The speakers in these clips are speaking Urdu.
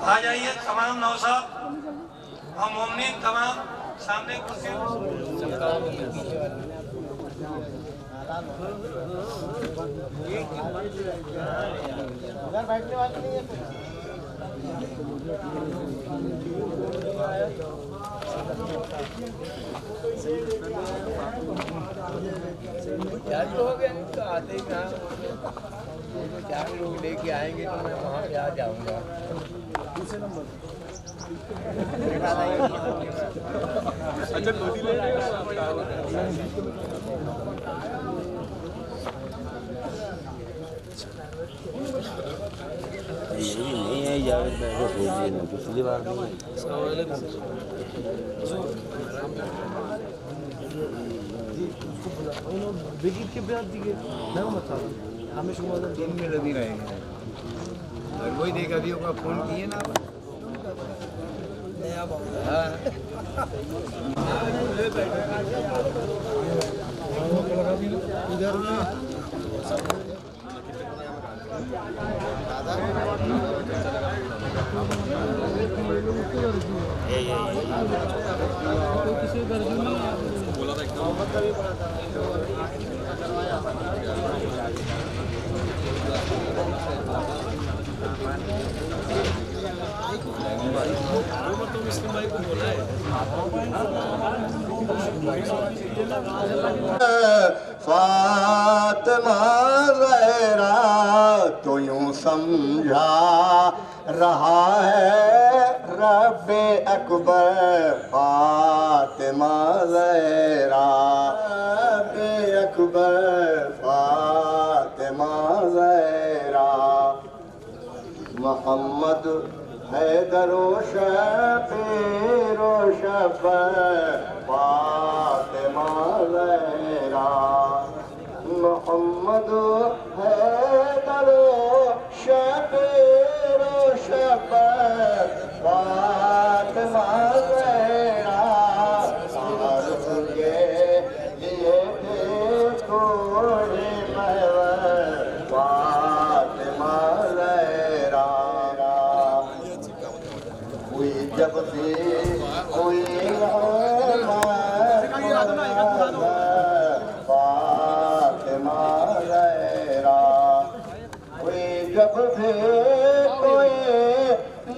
آ جائیے تمام نوصاب اور مومنین تمام سامنے کرسی بیٹھنے والی نہیں ہے ہو گیا تو آتے ہی کہاں چار لوگ لے کے آئیں گے تو میں وہاں پہ آ جاؤں گا دوسرے نمبر اچھا دودھی لے لے نہیں ہے جاوید میں پچھلی بار السلام علیکم بگیت کے بیاد دیگه نه مثلا همه شما دین میں لگی رہے ہیں اور وہی دیکھ ابھی کا فون کیے نا ہاں ادھر فاطمہ زہرا تو یوں سمجھا رہا ہے رب اکبر فاطمہ زہرا رب اکبر فاطمہ زہرا محمد حیدر و شبیر و شبیر فاطمہ زہرا محمد حیدر و شبیر و شبیر فاطمہ زہرا عرض کے لیے تھے کوئی محور فاطمہ زہرا کوئی جب بھی کوئی فاطمہ زہرا کوئی جب بھی کوئی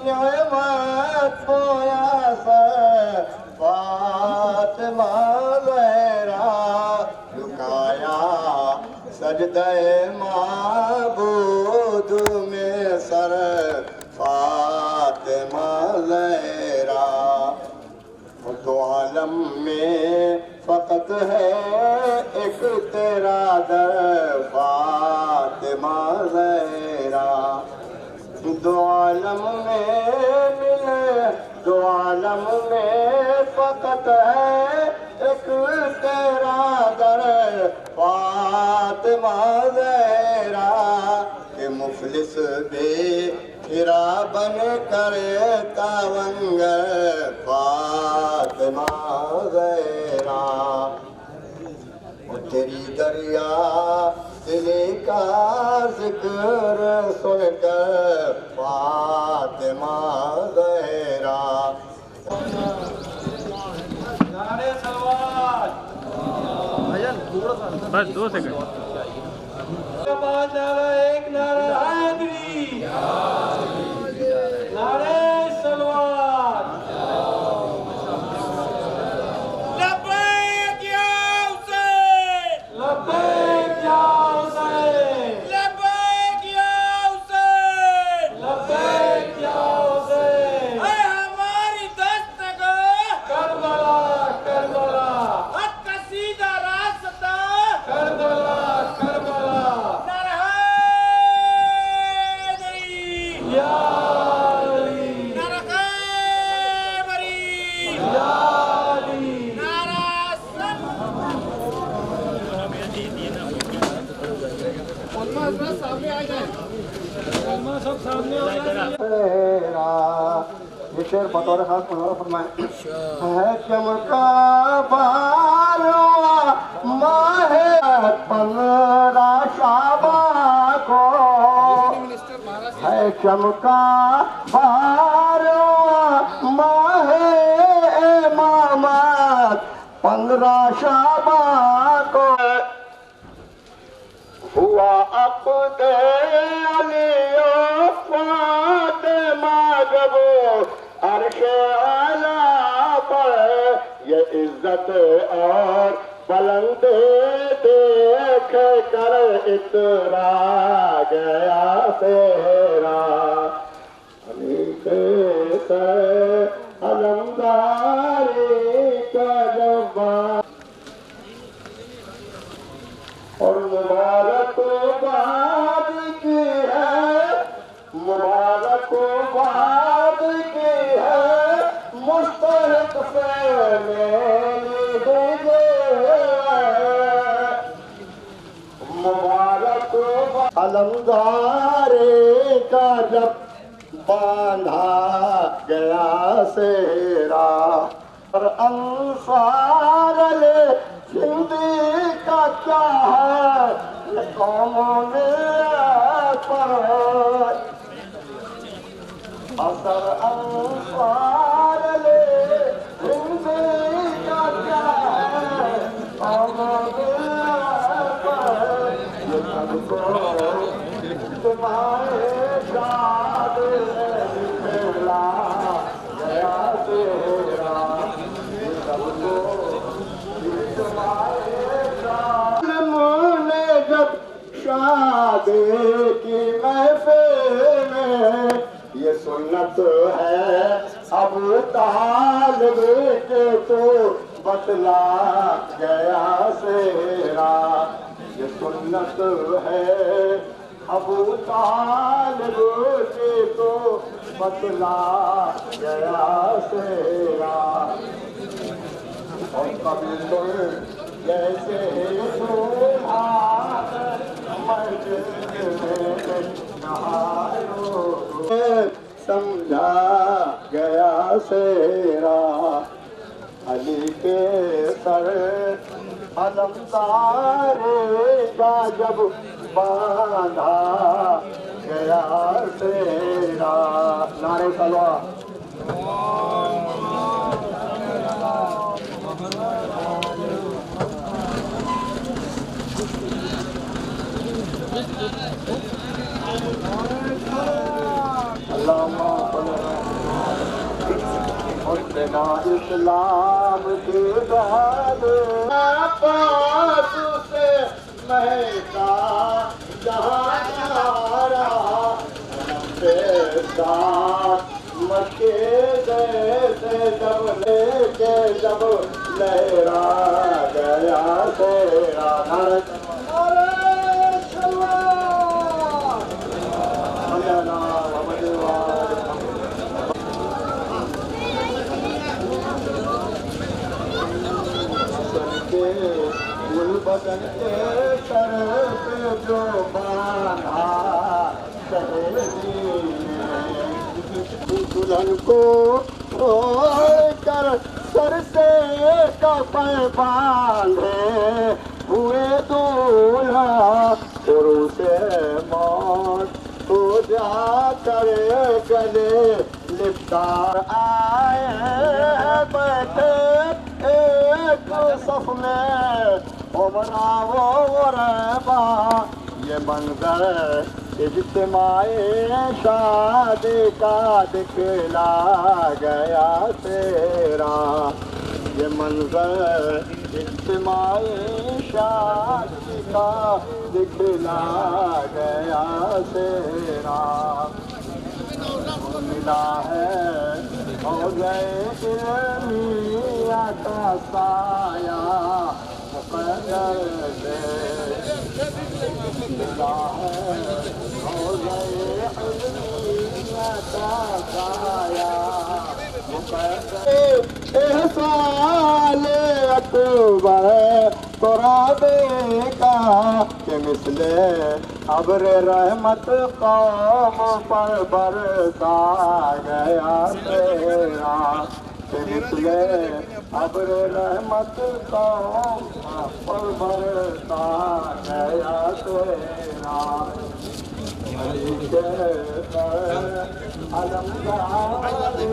نعمت پویا سر فاطمہ زہرا جھکایا سجدہ معبود میں سر فاطمہ زہرا دو عالم میں فقط ہے ایک تیرا در فاطمہ زہرا دو عالم میں ملے دو عالم میں فقط ہے ایک تیرا در فاطمہ زہرا کہ مفلس بھی پھرا بن کر تاونگر فاطمہ زہرا تیری دریا دلی کا ذکر سن کر فاطمہ زہرا نعرے صلوات بس 2 سیکنڈ ایک نعرہ حیدری نعرے صلوات لبیک یا حسین لبیک یا حسین لبیک یا حسین لبیک یا حسین اے ہماری دستگاہ کربلا کربلا حق کا سیدھا راستہ کربلا کربلا یہ شعر بطور خاص منورہ فرمائیں ہے چمکا بارواں ماہ 15 شعباں کو ہے چمکا شاباں کو ہوا عقد علی و فاطمہ جب عرش اعلیٰ پر یہ عزت اور بلند دیکھ کر اترا گیا تیرا علی کے سر علمداری کا جواب اور مبارکباد کی ہے مبارکباد کی ہے مستحق سے میری دیجیے مبارکباد علمداری کا جب باندھا گیا سیرا اور انصار ہندی کا کیا ہے یہ قوموں نے پر اثر انصار ہندی کا کیا ہے قوموں نے پر یہ سب کو تمہارے شاد نکلا گیا تیرا یہ سب کو نے جب شادی کی محفل میں یہ سنت ہے ابو طالب کے تو بتلا گیا سیرا یہ سنت ہے ابو طالب کے تو بتلا گیا سیرا اور کبھی تو جیسے سمجھا گیا سیرا علی کے سر علمداری کا جب باندھا گیا سیرا نعرہ صلوات حسنا اسلام کی بات پاس سے مہکا جہاں رہا کے ساتھ مکے جیسے جب لے کے جب لہرا گیا تیرا بدن کے سر پہ جو باندھا شہزادی نے دلہن کو چھوڑ کر سر سے کفن باندھے ہوئے دولہا عروسِ موت ہو جا کر گلے لپٹا آئے بیٹھے ایک صف میں عمرہ و غربا یہ منظر اجتماعی شادی کا دکھلا گیا تیرا یہ منظر اجتماعی شادی کا دکھلا گیا تیرا ملا ہے ہو گئے علمیہ کا سایہ مقدر سے ملا ہے ہو گئے علمیہ کا سایہ مقدر احسان اکبر ترابے کا کہ مثل ابر رحمت قوم پر برسا گیا تیرا کہ مثل ابر رحمت قوم پر برسا گیا تیرا علی کے سر علمداری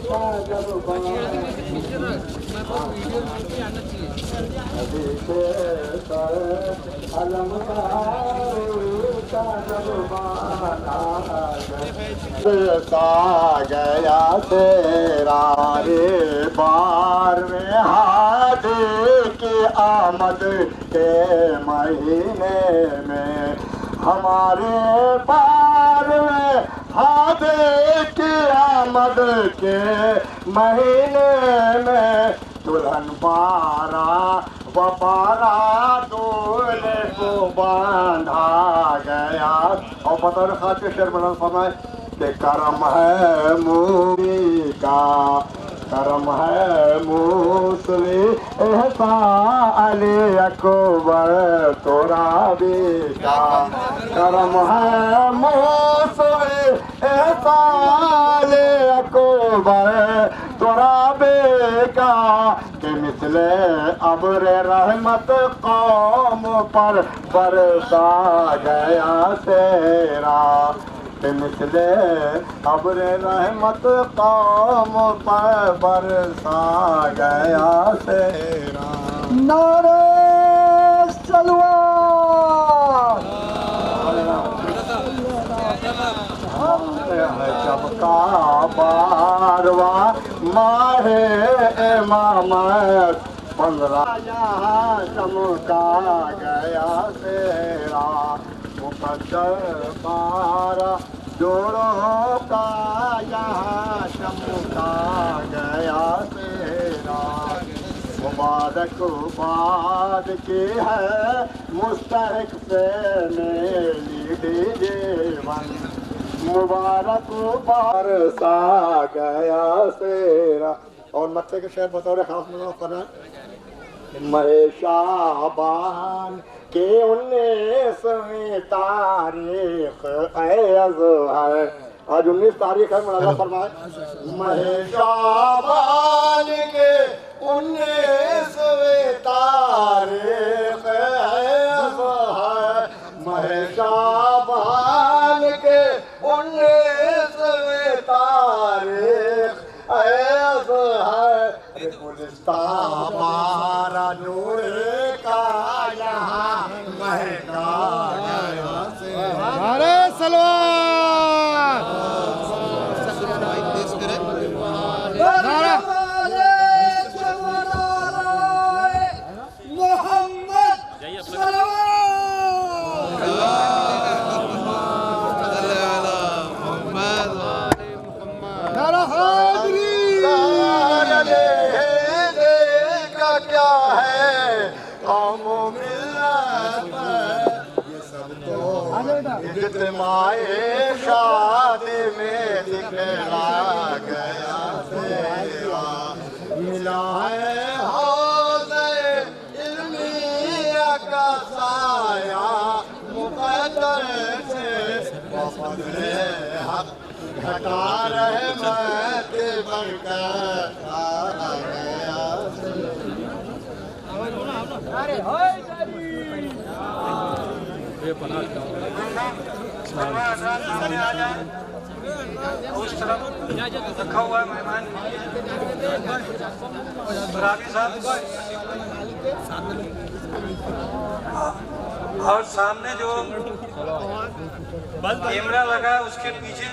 کا جب سا گیا تیرا رے بار میں ہادی کی آمد کے مہینے میں ہمارے بار میں ہادی کی آمد کے مہینے میں دلہن بارہ و بارہ دولے کو باندھا گیا. اور بطور خاطر شعر بلند فرمائے کہ کرم ہے موری کا، کرم ہے موسلی احسان علی اکبر ترابی کا، کرم ہے موسلی احسان علی اکبر ترابی کا کہ مثل ابر رحمت قوم پر برسا گیا تیرا، کہ مثل ابر رحمت قوم پر برسا گیا تیرا. نعرہ سلوات چمکا بارواں ماہ امامت 15 یہاں چمکا گیا تیرا، مقدر 12 جوڑوں کا یہاں چمکا گیا تیرا. مبارک باد کی ہے مستحق سے میری جیون، مبارک برسا گیا تیرا. اور مکے کے شعر بطور خاص منعقد ہے ماہ شعبان کہ 19ویں تاریخ ایز ہے. آج 19 تاریخ ہے، ملاحظہ فرمائے ماہ شعبان کے 19ویں تاریخ ایز ہے، ماہ شعبان کے 19ویں تاریخ ایز ہے. گلستان ہمارا نور کا یہاں مہکا گیا تیرا. نعرہ سلوات. نعرہ اجتماع شادی میں دکھلا گیا تیرا، ملا ہے حوض علمیہ کا سایہ مقدر سے، وفضل حق گھٹا رحمت برکت آ گیا. سامنے آ جائیں، اس طرف رکھا ہوا ہے مہمان راوی صاحب، اور سامنے جو کیمرہ لگا ہے اس کے پیچھے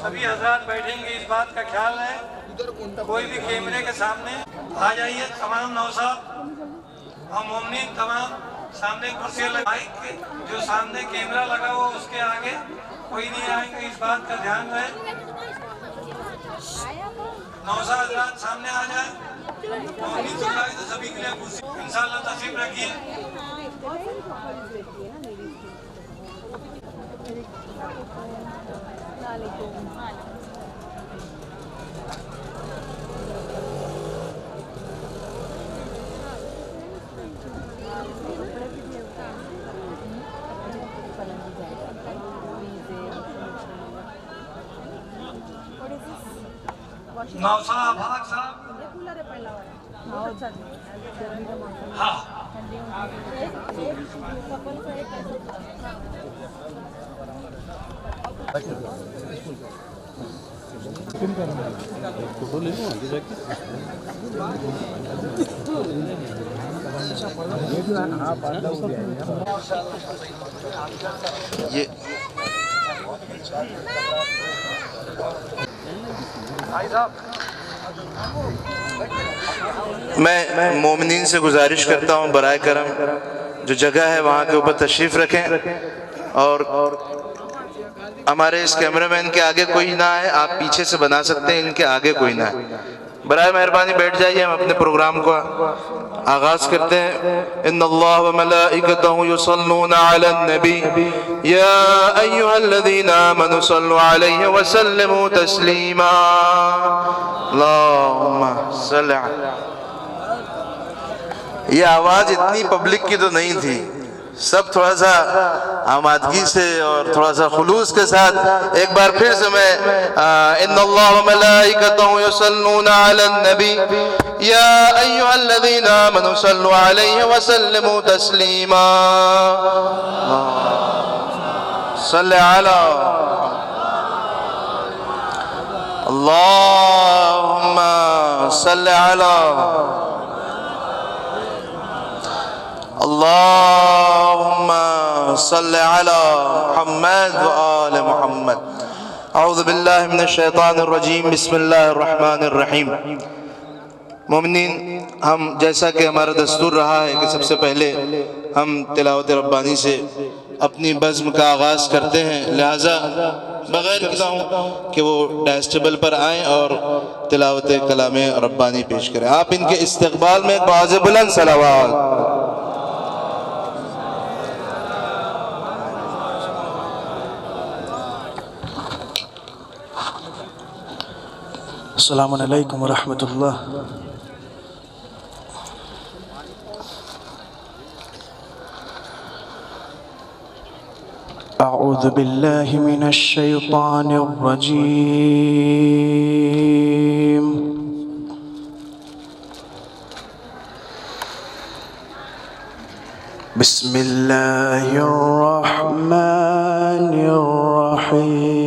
سبھی حضرات بیٹھیں گے. اس بات کا خیال ہے کوئی بھی کیمرے کے سامنے آ جائیے. تمام نوصاف اور مومنین تمام سامنے کرسیاں لگائی، جو سامنے کیمرہ لگا ہوا اس کے آگے کوئی نہیں آئیں گے. اس بات کا دھیان رہے. نوصاف حضرات سامنے آ جائیں. مومنین سکھائی تو سبھی کے لیے کرسی انشاءاللہ تشریف رکھیے. نوصاف بھاگ صاحب ہاں میں مومنین سے گزارش کرتا ہوں برائے کرم جو جگہ ہے وہاں کے اوپر تشریف رکھیں، اور ہمارے اس کیمرہ مین کے آگے کوئی نہ ہے، آپ پیچھے سے بنا سکتے ہیں، ان کے آگے کوئی نہ ہے۔ برائے مہربانی بیٹھ جائیے، ہم اپنے پروگرام کو آغاز کرتے ہیں۔ ان اللہ و ملائکتہ یصلون علی النبی یا ایہا الذین آمنوا صلوا علیہ وسلموا تسلیما اللہم صل علی۔ یہ آواز اتنی پبلک کی تو نہیں تھی، سب تھوڑا سا آمادگی سے اور تھوڑا سا خلوص کے ساتھ ایک بار پھر سے میں ان اللہ و ملائکتہ یصلون علی النبی یا ایہا الذین آمنوا صلوا علیہ وسلموا تسلیما صلی علی اللہم صلی علی اللہم صل علی محمد و آل محمد۔ اعوذ باللہ من الشیطان الرجیم، بسم اللہ الرحمن الرحیم۔ مومنین، ہم جیسا کہ ہمارا دستور رہا ہے کہ سب سے پہلے ہم تلاوت ربانی سے اپنی بزم کا آغاز کرتے ہیں، لہٰذا بغیر کہوں کہ وہ ڈائس ٹیبل پر آئیں اور تلاوت کلام ربانی پیش کریں۔ آپ ان کے استقبال میں ایک باعث بلند صلوات۔ السلام علیکم ورحمۃ اللہ۔ اعوذ باللہ من الشیطان الرجیم، بسم اللہ الرحمن الرحیم۔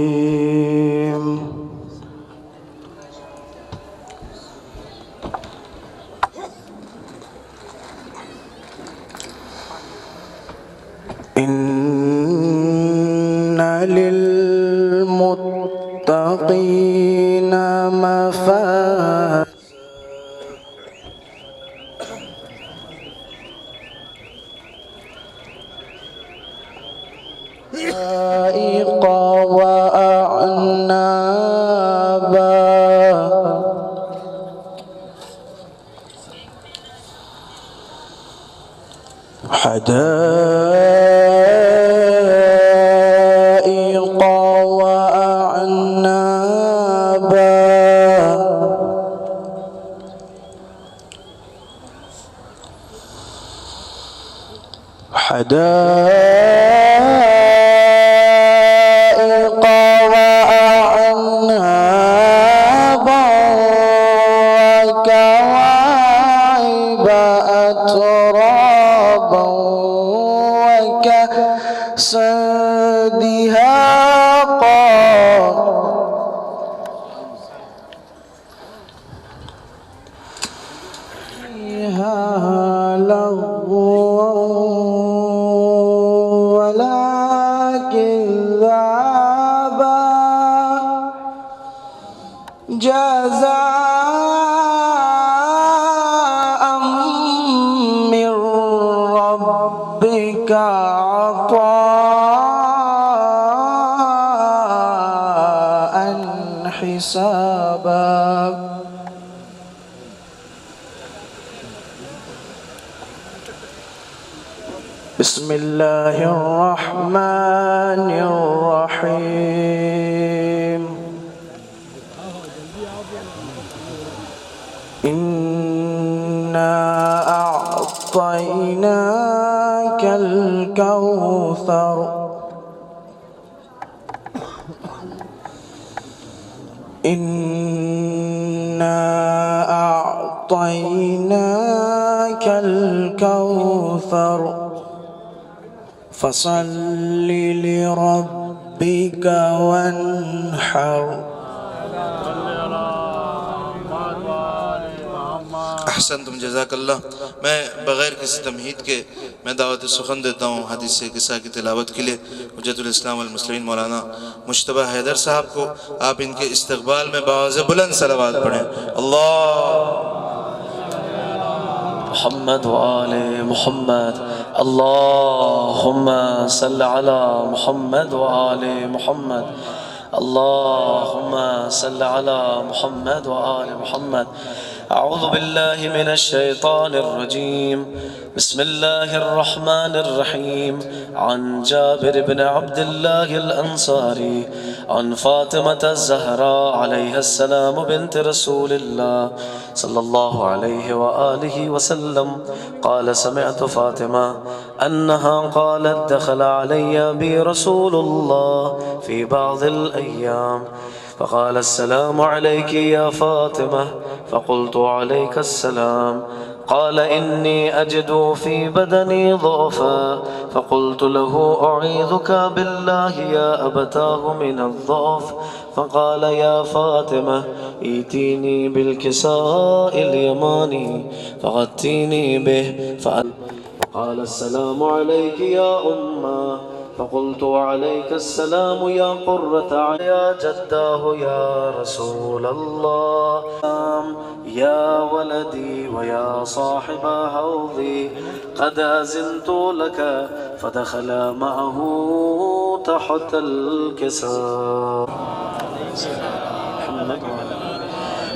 للمتقین مفازا وأعنابا حدائق وأعنابا حدائق وأعنابا وكواعب أترابا وكأسا دهاقا فيها لغو ولا كذابا جزاء من ربك عطاء حسابا۔ بسم اللہ الرحمن الرحیم۔ إنا أعطيناك الكوثر إنا أعطيناك الكوثر فصل لربك وانحر احسنتم جزاک اللہ. میں بغیر کسی تمہید کے میں دعوت سخن دیتا ہوں حدیث قصہ کی تلاوت کے لیے حجت الاسلام والمسلمین مولانا مجتبیٰ حیدر صاحب کو. آپ ان کے استقبال میں بآواز بلند صلوات پڑھیں. اللہ محمد وآل محمد. اللهم صل على محمد وآل محمد. اللهم صل على محمد وآل محمد. أعوذ بالله من الشيطان الرجيم. بسم الله الرحمن الرحيم. عن جابر بن عبد الله الأنصاري عن فاطمة الزهراء عليها السلام بنت رسول الله صلى الله عليه وآله وسلم قال سمعت فاطمة أنها قالت دخل علي بي رسول الله في بعض الأيام فقال السلام عليك يا فاطمة فقلت عليك السلام. قال إني أجد في بدني ضعفا فقلت له أعيذك بالله يا أبتاه من الضعف. فقال يا فاطمة ائتيني بالكساء اليماني فغطيني به. فقال السلام عليك يا أمه فقلت وعليك السلام يا قرة عين يا جداه يا رسول الله يا ولدي ويا صاحب حوضي قد أذنت لك. فدخل معه تحت الكساء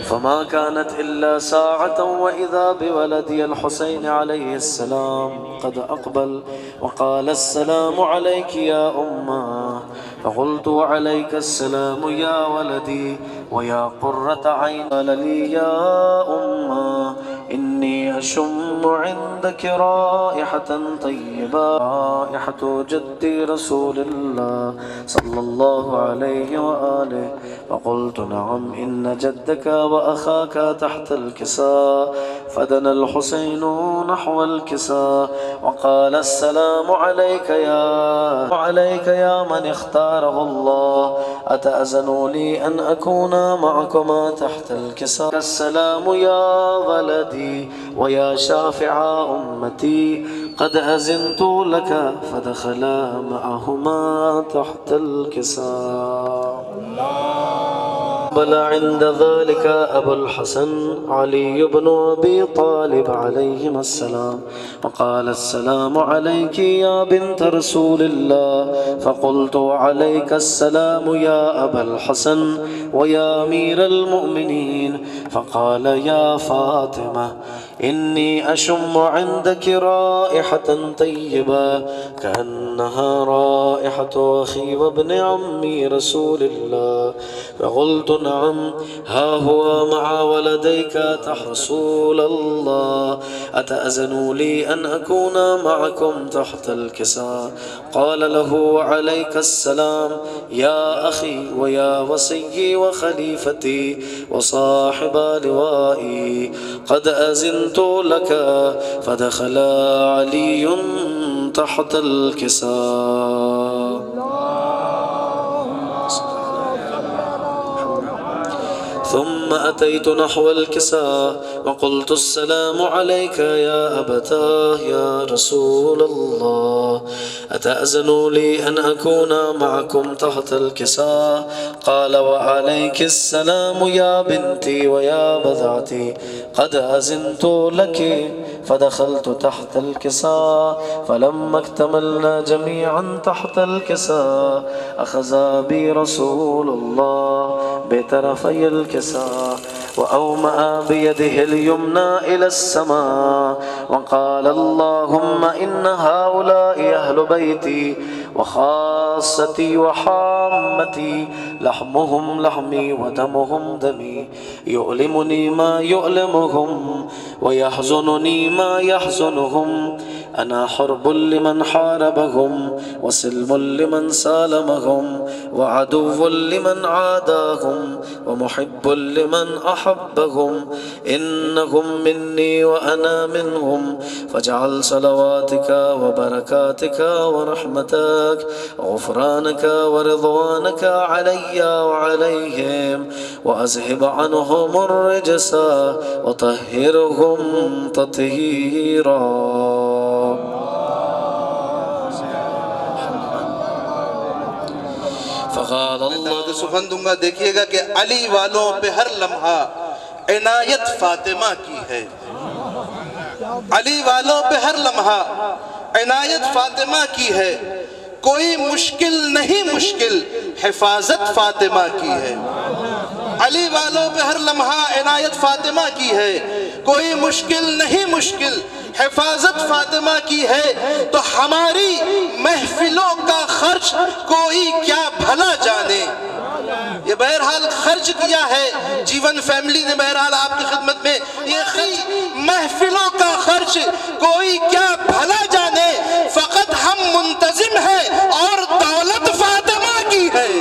فما كانت إلا ساعة وإذا بولدي الحسين عليه السلام قد أقبل وقال السلام عليك يا أمه. فقلت وعليك السلام يا ولدي ويا قرة عين. قال لي يا أمه إني أشم عندك رائحة طيبة رائحة جدي رسول الله صلى الله عليه وآله. فقلت نعم إن جدك وأخاك تحت الكساء. فدنا الحسين نحو الكساء وقال السلام عليك يا من اختاره الله أتأذن لي أن أكون معكما تحت الكساء. السلام يا ولدي ويا شافع أمتي قد أذنت لك. فدخلا معهما تحت الكساء. بل عند ذلك أبو الحسن علي بن أبي طالب عليهما السلام وقال السلام عليك يا بنت رسول الله. فقلت عليك السلام يا أبا الحسن ويا أمير المؤمنين. فقال يا فاطمة إني أشم عندك رائحة طيبة كأنها رائحة أخي وابن عمي رسول الله. فقلت نعم ها هو مع ولديك تحت رسول الله أتأذن لي أن أكون معكم تحت الكساء. قال له عليك السلام يا أخي ويا وصي وخليفتي وصاحب لوائي قد أذنت لك. فدخل علي تحت الكساء. ثم أتيت نحو الكساء وقلت السلام عليك يا أبتاه يا رسول الله أتأذن لي أن أكون معكم تحت الكساء. قال وعليك السلام يا بنتي ويا بضعتي قد أذنت لك. فدخلت تحت الكساء فلما اكتملنا جميعا تحت الكساء أخذ بي رسول الله بطرفي الكساء وأومأ بيده اليمنى إلى السماء وقال اللهم إن هؤلاء أهل بيتي وخاصتي وحامتي لحمهم لحمي ودمهم دمي يؤلمني ما يؤلمهم ويحزنني ما يحزنهم أنا حرب لمن حاربهم وسلم لمن سالمهم وعدو لمن عاداهم ومحب لمن أحبهم إنهم مني وأنا منهم فاجعل صلواتك وبركاتك ورحمتك غفرانك ورضوانك علي وعليهم وأذهب عنهم الرجس وطهرهم تطهيرا. فقال اللہ سخن دوں گا. دیکھیے گا کہ علی والوں پہ ہر لمحہ عنایت فاطمہ کی ہے. علی والوں پہ ہر لمحہ عنایت فاطمہ کی ہے. کوئی مشکل نہیں مشکل حفاظت فاطمہ کی ہے. علی والوں پہ ہر لمحہ عنایت فاطمہ کی ہے. کوئی مشکل نہیں مشکل حفاظت فاطمہ کی ہے. تو ہماری محفلوں کا خرچ کوئی کیا بھلا جانے. یہ بہرحال خرچ کیا ہے جیون فیملی نے بہرحال آپ کی خدمت میں. یہ محفلوں کا خرچ کوئی کیا بھلا جانے. فقط ہم منتظم ہیں اور دولت فاطمہ کی ہے.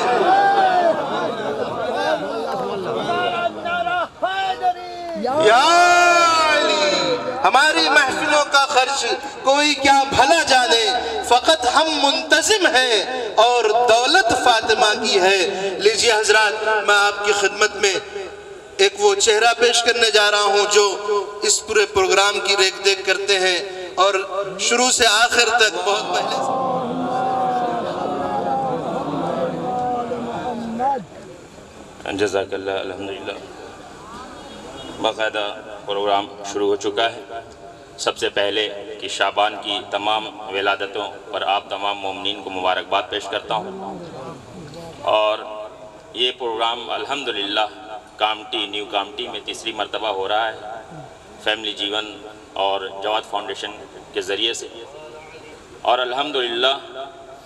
یا علی ہماری محفلوں کا خرچ کوئی کیا بھلا جانے. فقط ہم منتظم ہیں اور دولت فاطمہ کی ہے. لیجیے حضرات میں آپ کی خدمت میں ایک وہ چہرہ پیش کرنے جا رہا ہوں جو اس پورے پروگرام کی ریکھ دیکھ کرتے ہیں اور شروع سے آخر تک بہت پہلے جزاک اللہ. الحمدللہ باقاعدہ پروگرام شروع ہو چکا ہے. سب سے پہلے کہ شعبان کی تمام ولادتوں پر آپ تمام مومنین کو مبارکباد پیش کرتا ہوں. اور یہ پروگرام الحمدللہ کامٹی نیو کامٹی میں تیسری مرتبہ ہو رہا ہے فیملی جیون اور جواد فاؤنڈیشن کے ذریعے سے. اور الحمدللہ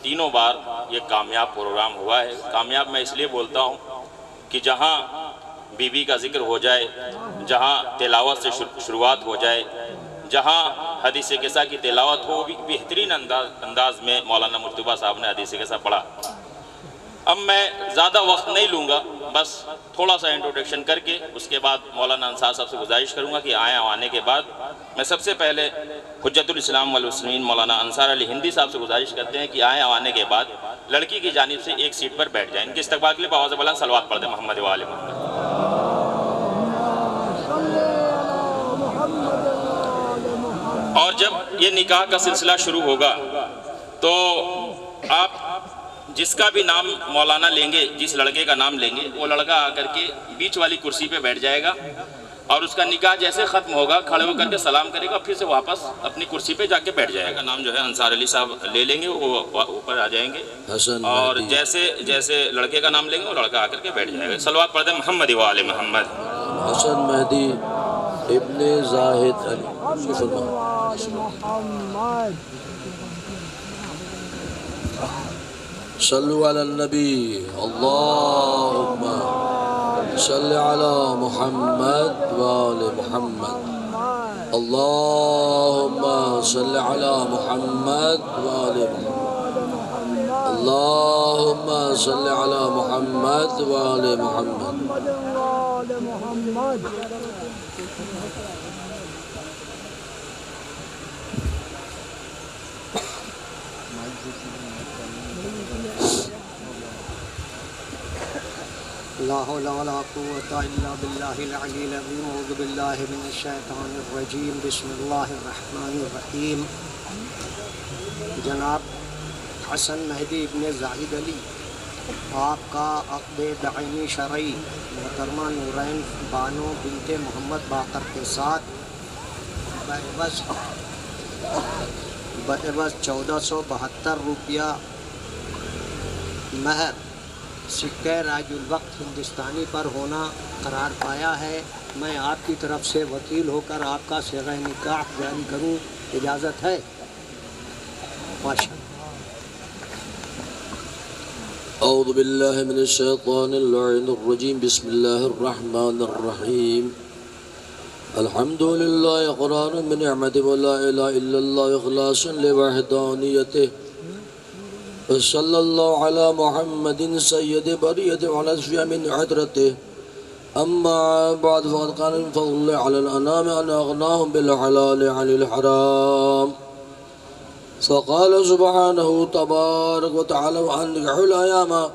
تینوں بار یہ کامیاب پروگرام ہوا ہے. کامیاب میں اس لیے بولتا ہوں کہ جہاں بی بی کا ذکر ہو جائے, جہاں تلاوت سے شروعات ہو جائے, جہاں حدیث قصہ کی تلاوت ہو, بھی بہترین انداز میں مولانا مرتضیٰ صاحب نے حدیث قصہ پڑھا. اب میں زیادہ وقت نہیں لوں گا, بس تھوڑا سا انٹروڈکشن کر کے اس کے بعد مولانا انصار صاحب سے گزارش کروں گا کہ آنے کے بعد میں سب سے پہلے حجت الاسلام والمسلمین مولانا انصار علی ہندی صاحب سے گزارش کرتے ہیں کہ آنے کے بعد لڑکی کی جانب سے ایک سیٹ پر بیٹھ جائیں. ان کے استقبال کے لیے بآواز بلند صلوات پڑھ دیں محمد و آل محمد. اور جب یہ نکاح کا سلسلہ شروع ہوگا تو آپ جس کا بھی نام مولانا لیں گے, جس لڑکے کا نام لیں گے, وہ لڑکا آ کر کے بیچ والی کرسی پہ بیٹھ جائے گا اور اس کا نکاح جیسے ختم ہوگا کھڑے ہو کر کے سلام کرے گا, پھر سے واپس اپنی کرسی پہ جا کے بیٹھ جائے گا. نام جو ہے انصار علی صاحب لے لیں گے, وہ اوپر آ جائیں گے اور جیسے لڑکے کا نام لیں گے وہ لڑکا آ کر کے بیٹھ جائے گا. صلوات پڑھ دیں محمد و آل محمد. حسن مہدی ابن زاہد علی صلو علی النبی. اللہم صل علی محمد وآل محمد. اللہم صل علی محمد وآل محمد. اللہم صل علی محمد وآل محمد. لا حول ولا قوة إلا بالله العلي العظيم. أعوذ بالله من الشيطان الرجيم. بسم الله الرحمن الرحيم. جناب حسن مہدی ابن زاہد علی آپ کا عقد دعینی شرعی محترمہ نورین بانو بنت محمد باقر کے ساتھ بعوض 1472 روپیہ مہر سکہ راج الوقت ہندوستانی پر ہونا قرار پایا ہے. میں آپ کی طرف سے وکیل ہو کر آپ کا صیغہ نکاح جاری کروں, اجازت ہے؟ اعوذ باللہ من الشیطان اللعین الرجیم. بسم اللہ الرحمن الرحیم. الحمد لله إقرارا بنعمته ولا إله إلا الله إخلاصا لوحدانيته وصلى الله على محمد سيد برية وعلى أسفياء من عترته أما بعد فقد قال من فضل الله على الأنام أن أغناهم بالحلال عن الحرام فقال سبحانه تبارك وتعالى وأنكحوا الأيام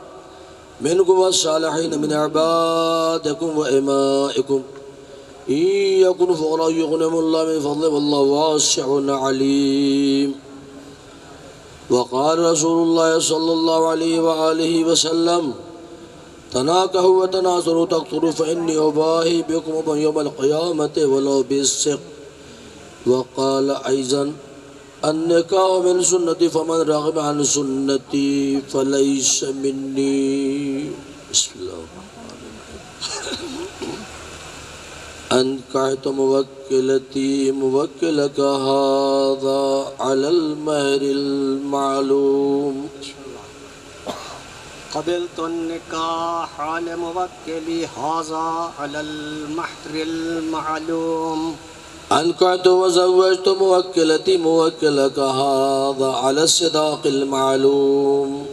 منكم والصالحين من عبادكم وإمائكم إن يكونوا فقراء يغنهم الله من فضله والله واسع عليم وقال رسول الله صلى الله عليه وآله وسلم تناكحوا وتناصروا تقتلوا فإني أباهي بكم يوم القيامة ولو بالسق وقال أيضا النكاح من سنتي فمن رغب عن سنتي فليس مني بسم الله أنكحت موكلتي موكلك هذا على المهر المعلوم قبلت النكاح على موكلي هذا على المهر المعلوم أنكحت وزوجت موكلتي موكلك هذا على الصداق المعلوم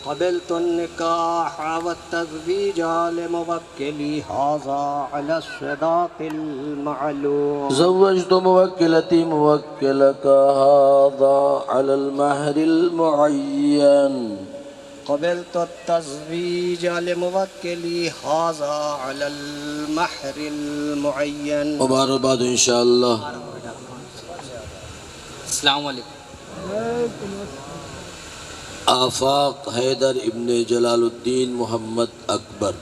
قبلت النكاح والتزويج لموكلي هذا على الصداق المعلوم زوجت موكلتي موكلك هذا على المهر المعين قبلت التزويج لموكلي هذا على المهر المعين مبارک باد انشاءاللہ السلام علیکم آفاق حیدر ابن جلال الدین محمد اکبر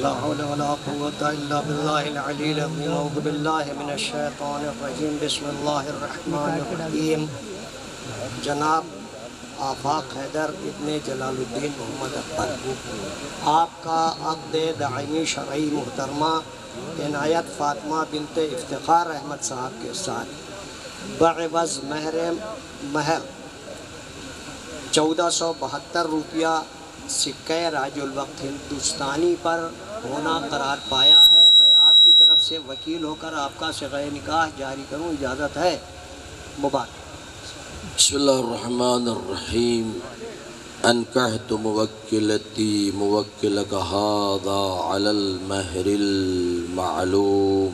لا حول ولا قوة إلا بالله العلي العظيم أعوذ بالله من الشيطان الرجيم بسم الله الرحمن الرحيم جناب آفاق حیدر ابن جلال الدین محمد اکبر آپ کا عقد دائمی شرعی محترمہ عنایت فاطمہ بنت افتخار احمد صاحب کے ساتھ بعوض مہر 1472 روپیہ سکہ راج الوقت ہندوستانی پر ہونا قرار پایا ہے۔ میں آپ کی طرف سے وکیل ہو کر آپ کا صیغہ نکاح جاری کروں، اجازت ہے؟ مبارک۔ بسم اللہ الرحمن الرحیم انکحت موکلتی موکلک هذا علی المہر المعلوم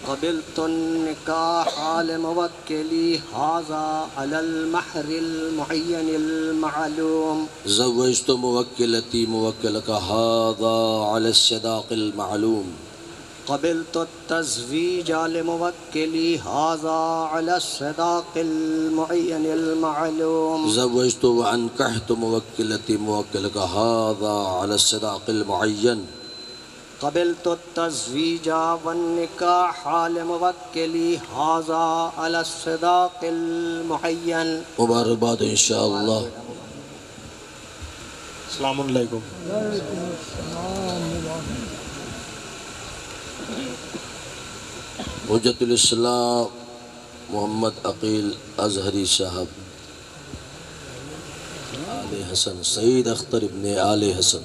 قبلت النکاح لموکلی هذا علی المہر المعین المعلوم زوجت موکلتی موکلک هذا علی الصداق المعلوم قبلت التزویج لموکلی هذا علی الصداق المعین المعلوم زوجت وانکحت موکلتی موکلک هذا علی الصداق المعین قبلت التزویج والنکاح لموکلی هذا علی الصداق المعین مبارک باد انشاءاللہ۔ السلام علیکم۔ حجت الاسلام محمد عقیل ازہری صاحب آل حسن سعید اختر ابن آل حسن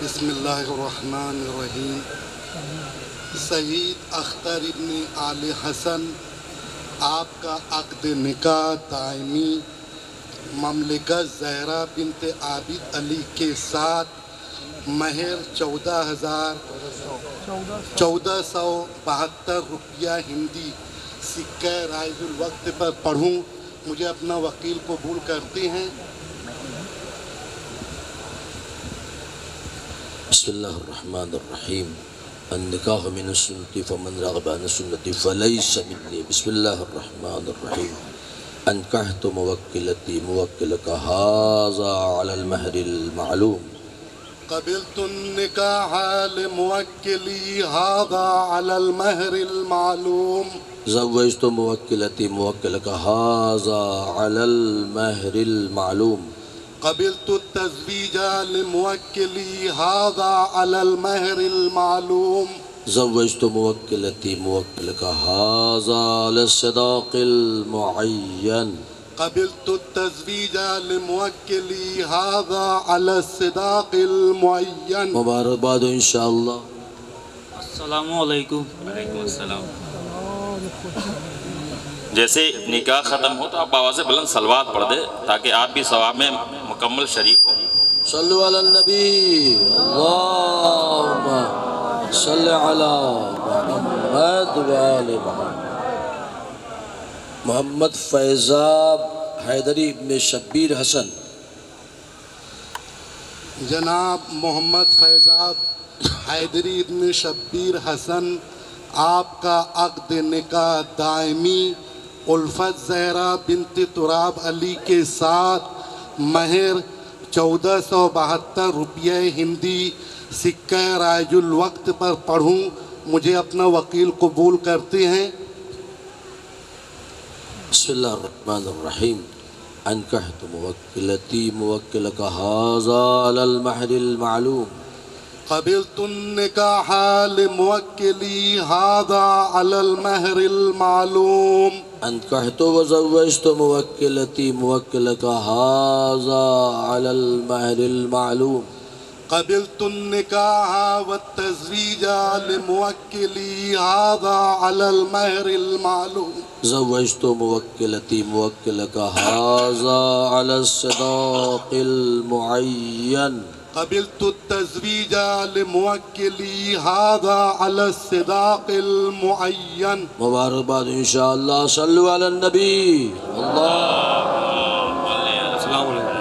بسم اللہ الرحمن الرحیم سعید اختر ابن آل حسن آپ کا عقد نکاح دائمی مملکت زہرا بنت عابد علی کے ساتھ مہر 1472 روپیہ ہندی سکہ رائج الوقت پر پڑھوں، مجھے اپنا وکیل قبول کرتے ہیں؟ بسم اللہ الرحمن الرحیم النکاح من السنة فمن رغب عن سنتی فلیس منی بسم اللہ الرحمن الرحیم انکحت موکلتی موکلک هذا علی المہر المعلوم قبلت النکاح لموکلی هذا علی المہر المعلوم زوجت موکلتی موکلک هذا علی المہر المعلوم قبلت التزویج لموکلی هذا علی المہر المعلوم زوجت موکلتی موکل کا هذا للصداق المعین قبلت التزویج لموکلی هذا على الصداق المعین. مبارکباد انشاءاللہ. السلام علیکم. وعلیکم السلام. جیسے نکاح ختم ہو تو آپ آواز بلند صلوات پڑھ دیں تاکہ آپ بھی ثواب میں مکمل شریک ہوں. صلو علی النبی. اللہم صلی علی محمد و آل محمد. محمد فیضاب حیدری ابن شبیر حسن. جناب محمد فیضاب حیدری ابن شبیر حسن، آپ کا عقد نکاح دائمی الفت زہرا بنت تراب علی کے ساتھ مہر 1472 روپیہ ہندی سکہ رائج الوقت پر پڑھوں، مجھے اپنا وکیل قبول کرتے ہیں؟ بسم اللہ الرحمن الرحیم. انکحت موکلتی موکلک هذا علی المہر المعلوم. قبلت النکاح لموکلی هذا على المہر المعلوم. انکحت وزوجت موکلتی موکلک هذا علی المہر المعلوم. قبلت النکاح والتزویج لموکلی هذا على المہر المعلوم. زوجت موکلتی موکلک هذا علی الصداق المعین. قبلت التزویج لموکلی هذا على الصداق المعین. مبارکباد انشاءاللہ. صلو علی النبی. السلام علیکم.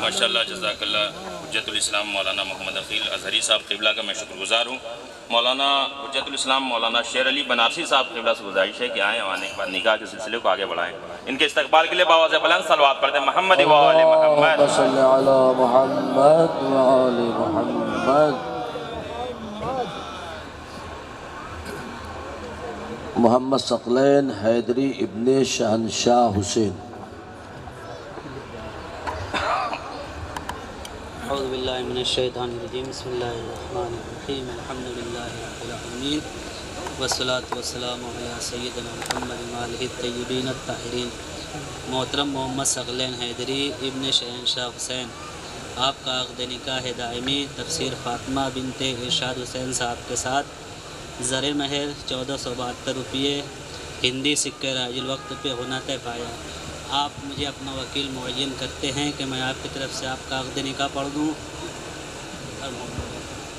ماشاءاللہ جزاک اللہ. حجت الاسلام مولانا محمد عقیل اظہری صاحب قبلہ کا میں شکر گزار ہوں. مولانا حجت الاسلام مولانا شیر علی بنارسی صاحب قبلہ سے گزارش ہے کہ آئیں آنے کے بعد نکاح کے سلسلے کو آگے بڑھائیں. ان کے استقبال کے لیے بآواز بلند صلوات پڑھتے ہیں. محمد و آل محمد. اللہم صلی علی محمد و آل محمد. محمد ثقلین حیدری ابن شہنشاہ حسین. اعوذ باللہ من الشیطان الرجیم. بسم اللہ الرحمن الرحیم. الحمدللہ رب العالمین والصلاة والسلام علی سیدنا محمد و آلہ الطیبین الطاہرین. محترم محمد ثقلین حیدری ابن شہنشاہ حسین، آپ کا عقد نکاح دائمی تفسیر فاطمہ بنت ارشاد حسین صاحب کے ساتھ زر مہر 1472 روپیے ہندی سکہ رائج الوقت پہ ہونا طے پایا. آپ مجھے اپنا وکیل معین کرتے ہیں کہ میں آپ کی طرف سے آپ کا عقد نکاح پڑھ دوں.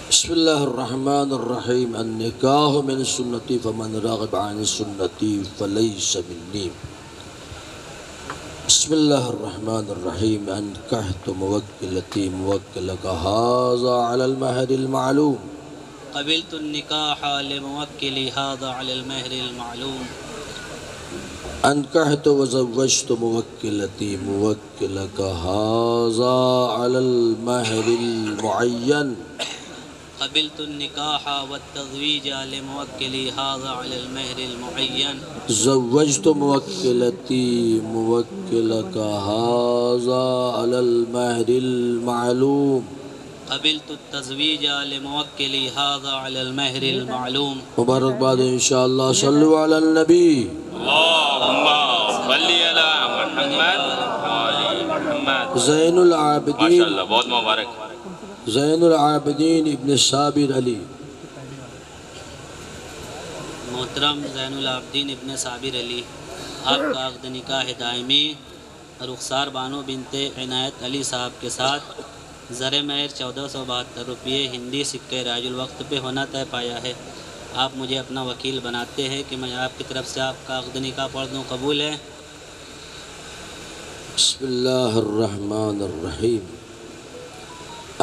بسم اللہ الرحمن الرحیم. النکاح من سنتی فمن راغب عن سنتی فلیس منی. بسم اللہ الرحمن الرحیم. انکحت موکلتی موکلک هذا علی المہر المعلوم. قبلت النکاح لموکلی هذا علی المہر المعلوم. انکحت وزوجت موکلتی موکلک هذا علی المہر المعین. قبلت النکاح والتزویج لموکلی هذا علی المہر المعین. زوجت موکلتی موکلک هذا علی المہر المعلوم. قبلت التزویج لموکلی هذا علی المہر المعلوم. مبارکباد انشاءاللہ. صلو علی النبی. اللہم صلی علی محمد و آل محمد. زین العابدین. ماشاءاللہ بہت مبارک. زین العابدین ابن صابر علی. محترم زین العابدین ابن صابر علی، آپ کا عقد نکاح دائمی رخسار بانو بنت عنایت علی صاحب کے ساتھ زر مہر 1472 روپیے ہندی سکہ رائج الوقت پہ ہونا طے پایا ہے. آپ مجھے اپنا وکیل بناتے ہیں کہ میں آپ کی طرف سے آپ کا عقد نکاح پڑھ دوں. قبول ہے؟ بسم اللہ الرحمن الرحیم.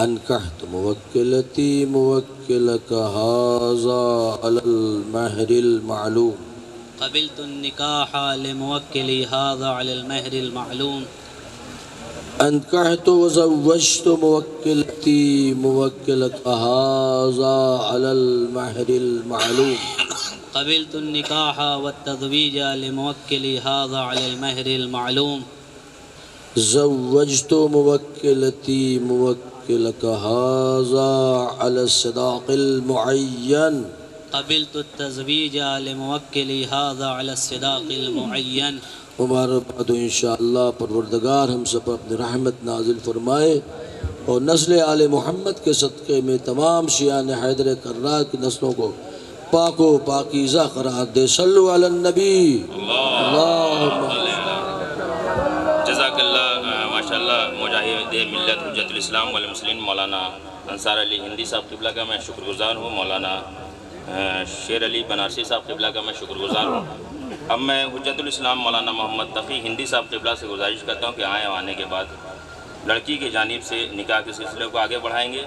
انکحت موکلتی موکلک هذا علی المہر المعلوم. قبلت النکاح لموکلی هذا علی المہر المعلوم. انکحت وزوجت موکلتی موکلک هذا علی المہر المعلوم. قبلت النکاح والتزویج لموکلی هذا علی المہر المعلوم. زوجت موکلتی موکلک موکلک ھذا علی الصداق المعین قبلت التزویج لموکلی هذا على الصداق المعین مبارکباد ہو انشاءاللہ پروردگار ہم سب پر اپنی رحمت نازل فرمائے اور نسل آل محمد کے صدقے میں تمام شیعان حیدر کرار کی نسلوں کو پاک و پاکیزہ قرار دے. صلو علی النبی. اللہم جزاک اللہ. ماشاءاللہ مجاہد ملت حجت الاسلام والمسلمین مولانا انصار علی ہندی صاحب قبلہ کا میں شکر گزار ہوں. مولانا شیر علی بنارسی صاحب قبلہ کا میں شکر گزار ہوں. اب میں حجت الاسلام مولانا محمد تقی ہندی صاحب قبلہ سے گزارش کرتا ہوں کہ آئیں اور آنے کے بعد لڑکی کی جانب سے نکاح کے سلسلے کو آگے بڑھائیں گے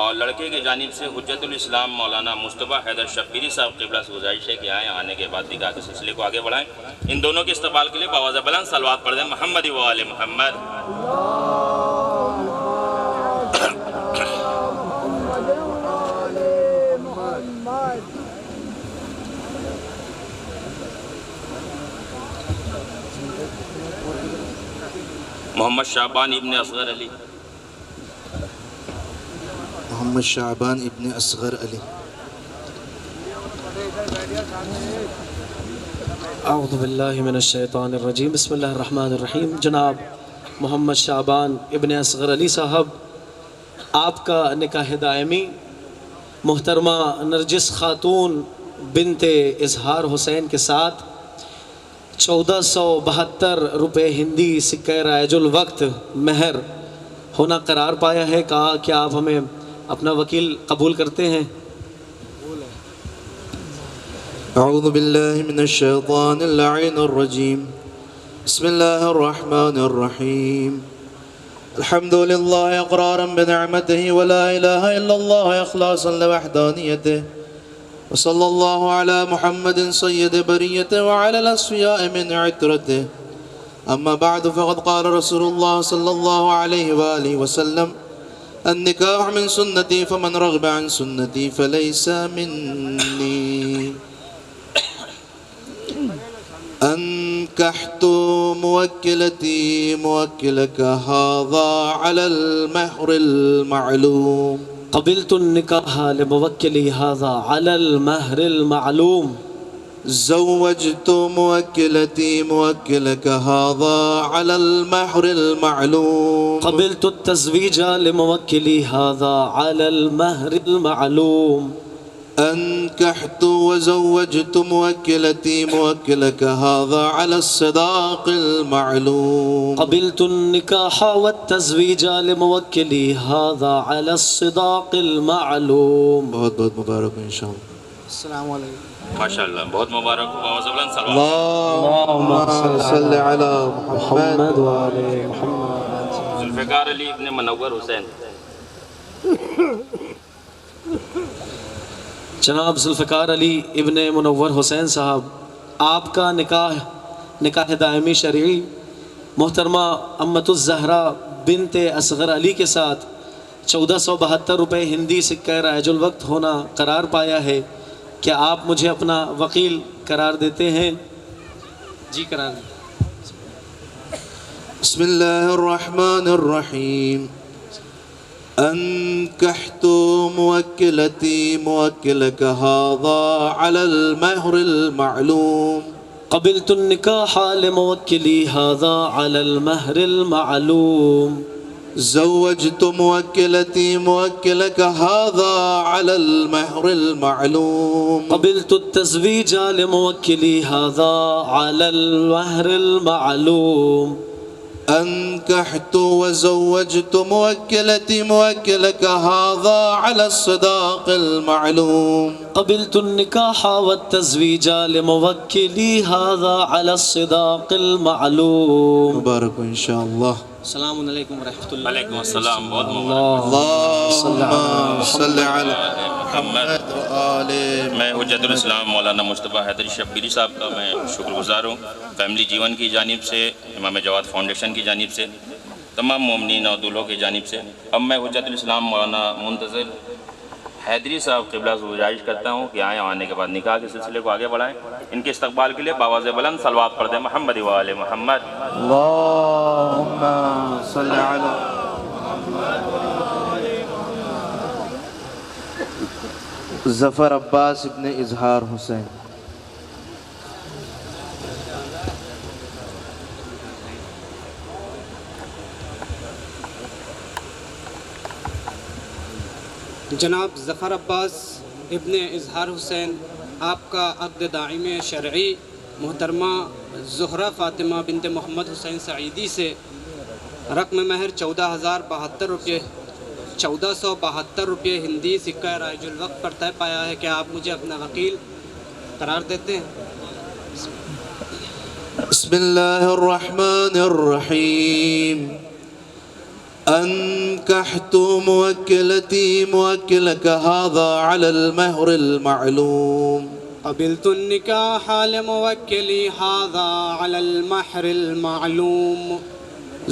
اور لڑکے کی جانب سے حجت الاسلام مولانا مصطفیٰ حیدر شبیری صاحب قبلہ سے گزارش ہے کہ آئیں آنے کے بعد نکاح کے سلسلے کو آگے بڑھائیں. ان دونوں کے استقبال کے لیے بآواز بلند صلوات پڑھ دیں محمد و آل محمد. محمد شعبان ابن اصغر علی. محمد شعبان ابن اصغر علی. اعوذ باللہ من الشیطان الرجیم. بسم اللہ الرحمن الرحیم. جناب محمد شعبان ابن اصغر علی صاحب، آپ کا نکاح دائمی محترمہ نرجس خاتون بنت اظہار حسین کے ساتھ 1472 روپے ہندی سکہ رائج الوقت مہر ہونا قرار پایا ہے. کہا کہ آپ ہمیں اپنا وکیل قبول کرتے ہیں؟ اعوذ باللہ من الشیطان اللعین الرجیم. بسم اللہ الرحمن الرحیم. الحمد للہ اقرارا بنعمته ولا الہ الا اللہ اخلاصا لوحدانیته وصلی اللہ علی محمد سید بریته وعلى الأصفیاء من عطرته. اما بعد فقد قال رسول اللہ صلی اللہ علیہ وآلہ وسلم النکاح من سنتی فمن رغب عن سنتی فلیس منی. أنكحت موكلتي موكلك هذا على المهر المعلوم. قبلت النکاح لموکلی هذا على المہر المعلوم. زوجت موكلتي موكلك هذا على المهر المعلوم. قبلت التزویج لموکلی هذا على المہر المعلوم. أنكحت وزوجت موكلتي موكلك هذا على الصداق المعلوم. قبلت النکاح والتزویج لموکلی هذا على الصداق المعلوم. بہت بہت مبارک ہو انشاءاللہ. السلام علیکم. ماشاءاللہ بہت مبارک ہو. اللہم صلی علی محمد وآل محمد. ذوالفقار علی ابن منور حسین. جناب ذوالفقار علی ابن منور حسین صاحب، آپ کا نکاح دائمی شرعی محترمہ امت الزہرا بنت اصغر علی کے ساتھ 1472 روپے ہندی سکہ رائج الوقت ہونا قرار پایا ہے. کیا آپ مجھے اپنا وکیل قرار دیتے ہیں؟ جی قرار دیں. بسم اللہ الرحمن الرحیم. أنكحت موكلتي موكلك هذا على المهر المعلوم. قبلت النکاح لموکلی هذا على المہر المعلوم. زوجت موكلتي موكلك هذا على المهر المعلوم. قبلت التزویج لموکلی هذا على المہر المعلوم. أنكحت وزوجت موكلتي موكلك هذا على الصداق المعلوم. قبلت النکاح والتزویج لموکلی هذا على الصداق المعلوم. مبارک انشاءاللہ. السلام علیکم ورحمۃ اللہ. وعلیکم السلام. بہت مبارک. اللہم صلی علی محمد وآل. میں حجت الاسلام مولانا مصطفیٰ حیدر شبیری صاحب کا میں شکر گزار ہوں. فیملی جیون کی جانب سے، امام جواد فاؤنڈیشن کی جانب سے، تمام مومنین اور دولوں کی جانب سے. اب میں حجت الاسلام مولانا منتظر حیدری صاحب قبلہ سے گزارش کرتا ہوں کہ آئیں آنے کے بعد نکاح کے سلسلے کو آگے بڑھائیں. ان کے استقبال کے لیے بآواز بلند صلوات پڑھ دیں محمد و آل محمد. اللہم صلی علی محمد. ظفر عباس ابن اظہار حسین. جناب ظفر عباس ابن اظہار حسین، آپ کا عقد دائم شرعی محترمہ زہرہ فاطمہ بنت محمد حسین سعیدی سے رقم مہر 14,072 روپے ہندی سکہ رائج الوقت پر طے پایا ہے. کیا آپ مجھے اپنا وکیل قرار دیتے ہیں؟ بسم اللہ الرحمن الرحیم. أنكحت موكلتي موكلك هذا على المهر المعلوم. قبلت النكاح لموكلي هذا على المهر المعلوم.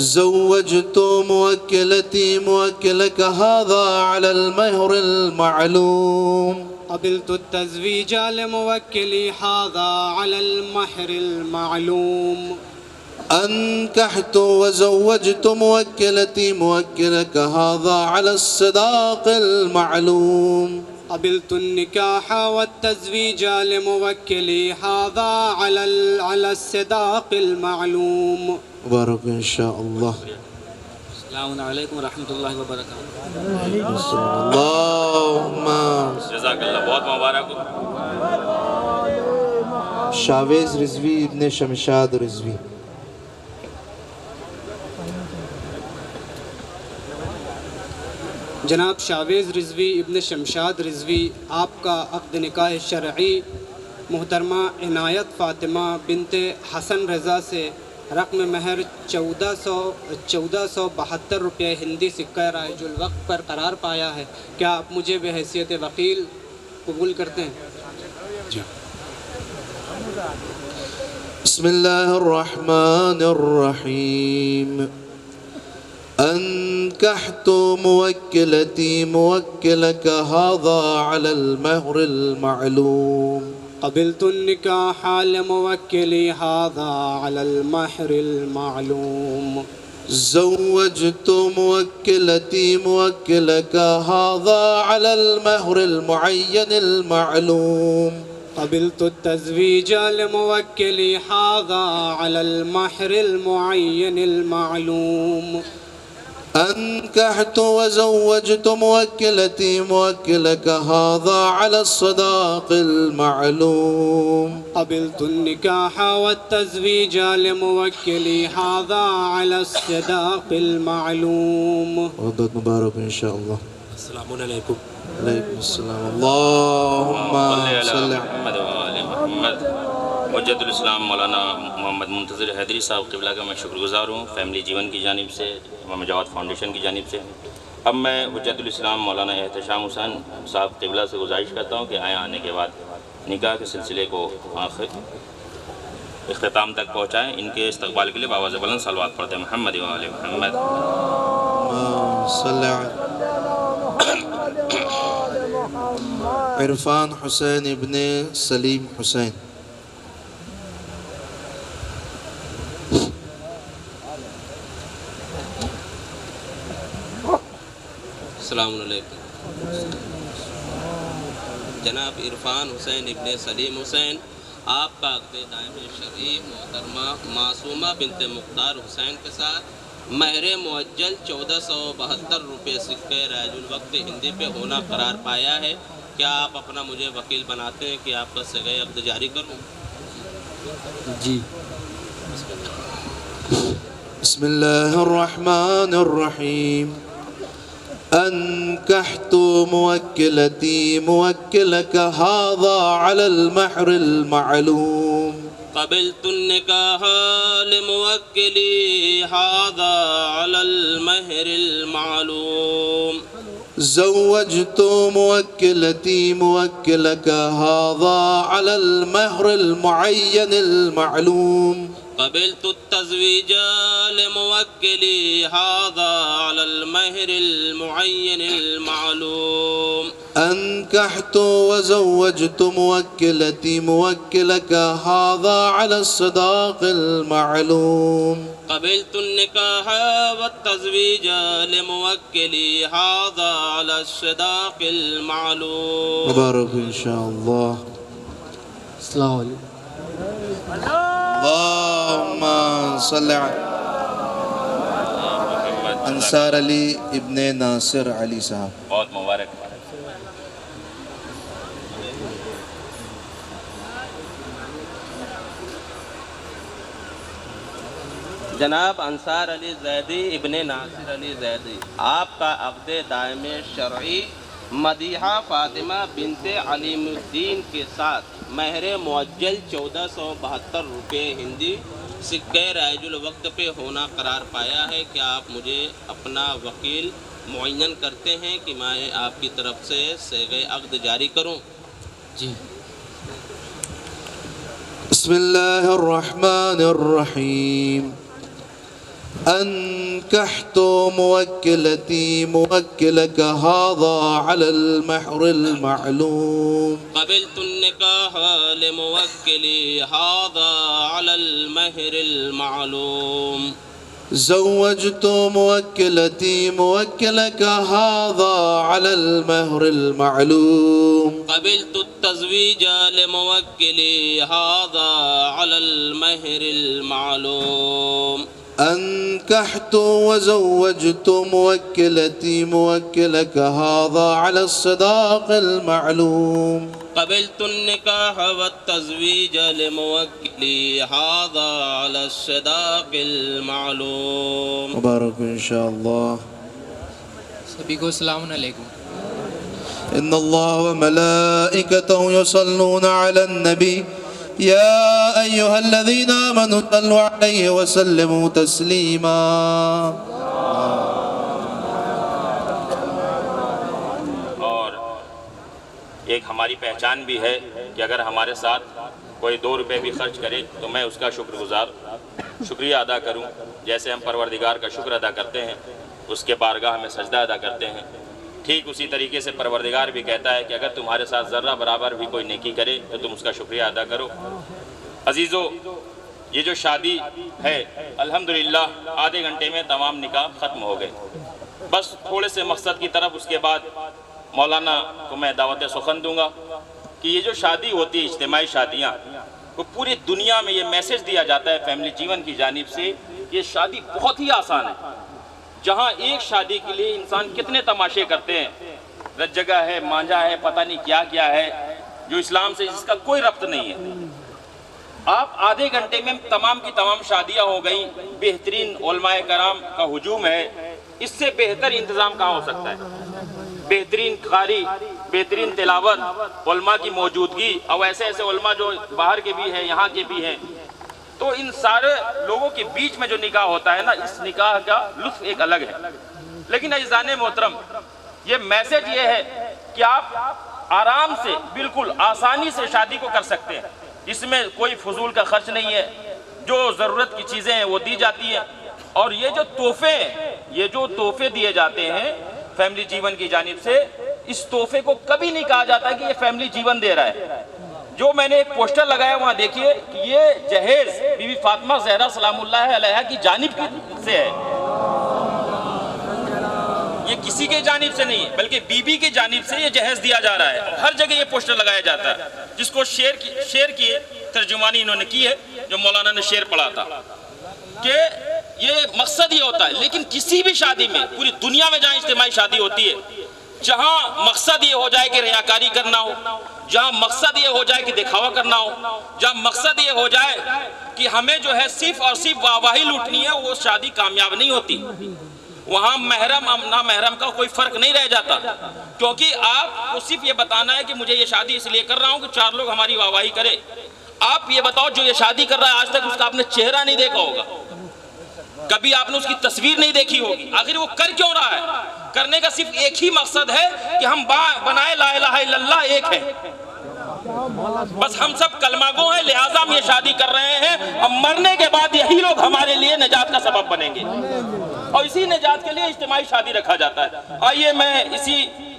زوجت موكلتي موكلك هذا على المهر المعلوم. قبلت التزويج لموكلي هذا على المهر المعلوم. أنكحت وزوجت موكلتي موكلك هذا على الصداق المعلوم. قبلت النكاح والتزويج لموكلي هذا على الصداق المعلوم. مبارك إن شاء الله. السلام علیکم ورحمۃ اللہ وبرکاتہ. اللهم جزاک اللہ، بہت مبارک ہو. شاویز رضوی ابن شمشاد رضوی. جناب شاویز رضوی ابن شمشاد رضوی، آپ کا عقد نکاح شرعی محترمہ عنایت فاطمہ بنت حسن رضا سے رقم مہر 1472 روپے ہندی سکہ رائج الوقت پر قرار پایا ہے. کیا آپ مجھے بحیثیت وکیل قبول کرتے ہیں؟ بسم اللہ الرحمن الرحیم. أنكحت موكلتي موكلك هذا على المهر المعلوم. قبلت النكاح لموكلي هذا على المهر المعلوم. زوجت موكلتي موكلك هذا على المهر المعين المعلوم. قبلت التزويج لموكلي هذا على المهر المعين المعلوم. أنكحت وزوجت موكلتي موكلك هذا على الصداق المعلوم. قبلت النكاح والتزويج لموكلي هذا على الصداق المعلوم. وعدت مبارك إن شاء الله. السلام علیکم. علیکم السلام. اللهم صل علی محمد و آل محمد. حجت الاسلام مولانا محمد منتظر حیدری صاحب قبلہ کا میں شکر گزار ہوں، فیملی جیون کی جانب سے، امام جواد فاؤنڈیشن کی جانب سے. اب میں حجت الاسلام مولانا احتشام حسین صاحب قبلہ سے گزارش کرتا ہوں کہ آیا آنے کے بعد نکاح کے سلسلے کو اختتام تک پہنچائیں. ان کے استقبال کے لیے بآواز بلند صلوات پڑھتے ہیں. محمد و آل محمد. صلی عرفان حسین ابن سلیم حسین. السلام علیکم. جناب عرفان حسین ابن سلیم حسین، آپ کا عقد دائم شرعی محترمہ معصومہ بنت مختار حسین کے ساتھ مہر معجل 1472 روپے سکہ رائج الوقت ہندی پہ ہونا قرار پایا ہے. کیا آپ اپنا مجھے وکیل بناتے ہیں کہ آپ کا صیغہ عقد جاری کروں؟ جی. بسم اللہ الرحمن الرحیم. أنكحت موكلتي موكلك هذا على المهر المعلوم. قبلت النكاح لموكلي هذا على المهر المعلوم. زوجت موكلتي موكلك هذا على المهر المعين المعلوم. قبلت التزويج لموكلي هذا على المهر المعين المعلوم. أنكحت وزوجت موكلتي موكلك هذا على الصداق المعلوم قبلت النكاح والتزويج لموكلي هذا على الصداق المعلوم. مبارك إن شاء الله. السلام علیکم. اللهم صل على انصار علی ابن ناصر علی صاحب. بہت مبارک. جناب انصار علی زیدی ابن ناصر علی زیدی، آپ کا عقد دائم شرعی مدیحہ فاطمہ بنت علیم الدین کے ساتھ مہر معجل 1472 روپے ہندی سکہ رائج الوقت پہ ہونا قرار پایا ہے. کیا آپ مجھے اپنا وکیل معین کرتے ہیں کہ میں آپ کی طرف سے صیغہ عقد جاری کروں؟ جی. بسم اللہ الرحمن الرحیم. أنكحت موكلتي موكلك هذا على المهر المعلوم. قبلت النكاح لموكلي هذا على المهر المعلوم. زوجت موكلتي موكلك هذا على المهر المعلوم. قبلت التزويج لموكلي هذا على المهر المعلوم. أنكحت وزوجت موكلتي موكلك هذا على الصداق المعلوم. قبلت النكاح والتزويج لموكلي هذا على الصداق المعلوم. مبارك إن شاء الله. سبھی کو السلام علیکم. إن الله وملائكته يصلون على النبي يا أيها الذين آمنوا صلوا عليه وسلموا تسليما. اور ایک ہماری پہچان بھی ہے کہ اگر ہمارے ساتھ کوئی 2 روپے بھی خرچ کرے تو میں اس کا شکریہ ادا کروں. جیسے ہم پروردگار کا شکر ادا کرتے ہیں، اس کے بارگاہ میں سجدہ ادا کرتے ہیں، ٹھیک اسی طریقے سے پروردگار بھی کہتا ہے کہ اگر تمہارے ساتھ ذرہ برابر بھی کوئی نیکی کرے تو تم اس کا شکریہ ادا کرو. عزیزو، یہ جو شادی ہے الحمدللہ آدھے گھنٹے میں تمام نکاح ختم ہو گئے. بس تھوڑے سے مقصد کی طرف اس کے بعد مولانا کو میں دعوت سخن دوں گا کہ یہ جو شادی ہوتی ہے، اجتماعی شادیاں، وہ پوری دنیا میں یہ میسج دیا جاتا ہے فیملی جیون کی جانب سے، یہ شادی بہت ہی آسان ہے. جہاں ایک شادی کے لیے انسان کتنے تماشے کرتے ہیں، رت جگہ ہے، مانجا ہے، پتہ نہیں کیا کیا ہے، جو اسلام سے جس کا کوئی ربط نہیں ہے. آپ آدھے گھنٹے میں تمام کی تمام شادیاں ہو گئیں. بہترین علماء کرام کا ہجوم ہے، اس سے بہتر انتظام کہاں ہو سکتا ہے؟ بہترین قاری، بہترین تلاوت، علماء کی موجودگی، اور ایسے ایسے علماء جو باہر کے بھی ہیں، یہاں کے بھی ہیں. تو ان سارے لوگوں کے بیچ میں جو نکاح ہوتا ہے نا، اس نکاح کا لطف ایک الگ ہے. لیکن عزیزان محترم، یہ میسج یہ ہے کہ آپ آرام سے، بالکل آسانی سے شادی کو کر سکتے ہیں. اس میں کوئی فضول کا خرچ نہیں ہے. جو ضرورت کی چیزیں ہیں وہ دی جاتی ہیں. اور یہ جو تحفے دیے جاتے ہیں فیملی جیون کی جانب سے، اس تحفے کو کبھی نہیں کہا جاتا کہ یہ فیملی جیون دے رہا ہے. جو میں نے ایک پوسٹر لگایا وہاں دیکھیے کہ یہ جہیز بی بی فاطمہ زہرا سلام اللہ علیہا کی جانب سے ہے. یہ کسی کے جانب سے نہیں ہے، بلکہ بی بی کی جانب سے یہ جہیز دیا جا رہا ہے. ہر جگہ یہ پوسٹر لگایا جاتا ہے، جس کو شعر کی ترجمانی انہوں نے کی ہے، جو مولانا نے شعر پڑھا تھا، کہ یہ مقصد یہ ہوتا ہے. لیکن کسی بھی شادی میں، پوری دنیا میں جہاں اجتماعی شادی ہوتی ہے، جہاں مقصد یہ ہو جائے کہ ریاکاری کرنا ہو، جہاں مقصد یہ ہو جائے کہ دکھاوا کرنا ہو، جہاں مقصد یہ ہو جائے کہ ہمیں جو ہے صرف اور صرف واہواہی لوٹنی ہے، وہ شادی کامیاب نہیں ہوتی. وہاں محرم نا محرم کا کوئی فرق نہیں رہ جاتا، کیونکہ آپ کو صرف یہ بتانا ہے کہ مجھے یہ شادی اس لیے کر رہا ہوں کہ 4 لوگ ہماری واہواہی کرے. آپ یہ بتاؤ، جو یہ شادی کر رہا ہے آج تک اس کا آپ نے چہرہ نہیں دیکھا ہوگا، کبھی آپ نے اس کی تصویر نہیں دیکھی ہوگی. آخر وہ کر کیوں رہا ہے؟ کرنے کا صرف ایک ہی مقصد ہے کہ ہم بنائے لا الہ الا اللہ ایک ہے. بس ہم سب کلمہ گو ہیں، لہٰذا ہم یہ شادی کر رہے ہیں. اب مرنے کے بعد یہی لوگ ہمارے لیے نجات کا سبب بنیں گے، اور اسی نجات کے لیے اجتماعی شادی رکھا جاتا ہے. آئیے میں اسی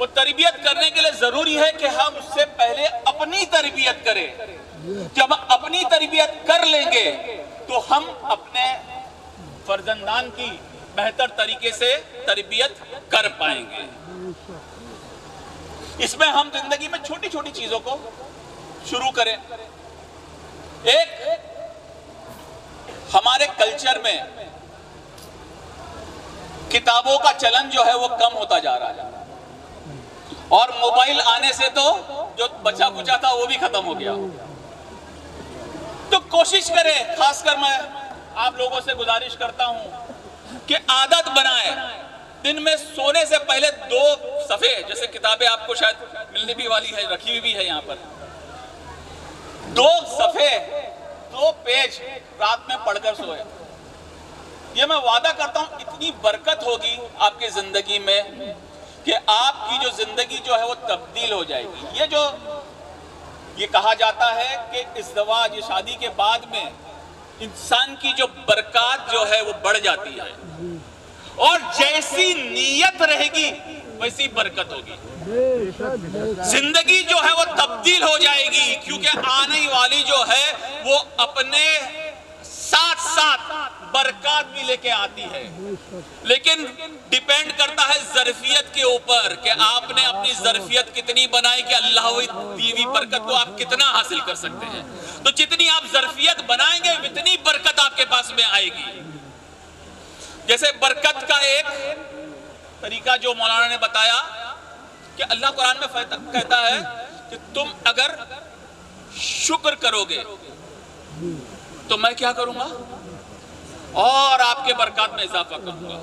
وہ تربیت کرنے کے لیے ضروری ہے کہ ہم اس سے پہلے اپنی تربیت کریں. جب اپنی تربیت کر لیں گے تو ہم اپنے فرزندان کی بہتر طریقے سے تربیت کر پائیں گے. اس میں ہم زندگی میں چھوٹی چھوٹی چیزوں کو شروع کریں. ایک ہمارے کلچر میں کتابوں کا چلن جو ہے وہ کم ہوتا جا رہا ہے اور موبائل آنے سے تو جو بچہ کچا تھا وہ بھی ختم ہو گیا. تو کوشش کریں, خاص کر میں آپ لوگوں سے گزارش کرتا ہوں کہ عادت بنائیں دن میں سونے سے پہلے 2 صفحے, جیسے کتابیں آپ کو شاید ملنے بھی والی ہے, رکھی ہوئی بھی ہے یہاں پر, 2 صفحے 2 پیج رات میں پڑھ کر سوئے. یہ میں وعدہ کرتا ہوں اتنی برکت ہوگی آپ کی زندگی میں کہ آپ کی جو زندگی جو ہے وہ تبدیل ہو جائے گی. یہ کہا جاتا ہے کہ ازدواج, یہ شادی کے بعد میں انسان کی جو برکات جو ہے وہ بڑھ جاتی ہے اور جیسی نیت رہے گی ویسی برکت ہوگی. زندگی جو ہے وہ تبدیل ہو جائے گی کیونکہ آنے والی جو ہے وہ اپنے ساتھ ساتھ برکات بھی لے کے آتی ہے. لیکن ڈیپینڈ کرتا ہے ظرفیت کے اوپر کہ آپ نے اپنی ظرفیت کتنی بنائی کہ اللہ دی ہوئی برکت کو آپ کتنا حاصل کر سکتے ہیں. تو جتنی آپ ظرفیت بنائیں گے اتنی برکت آپ کے پاس میں آئے گی. جیسے برکت کا ایک طریقہ جو مولانا نے بتایا کہ اللہ قرآن میں کہتا ہے کہ تم اگر شکر کرو گے تو میں کیا کروں گا اور آپ کے برکات میں اضافہ کروں گا,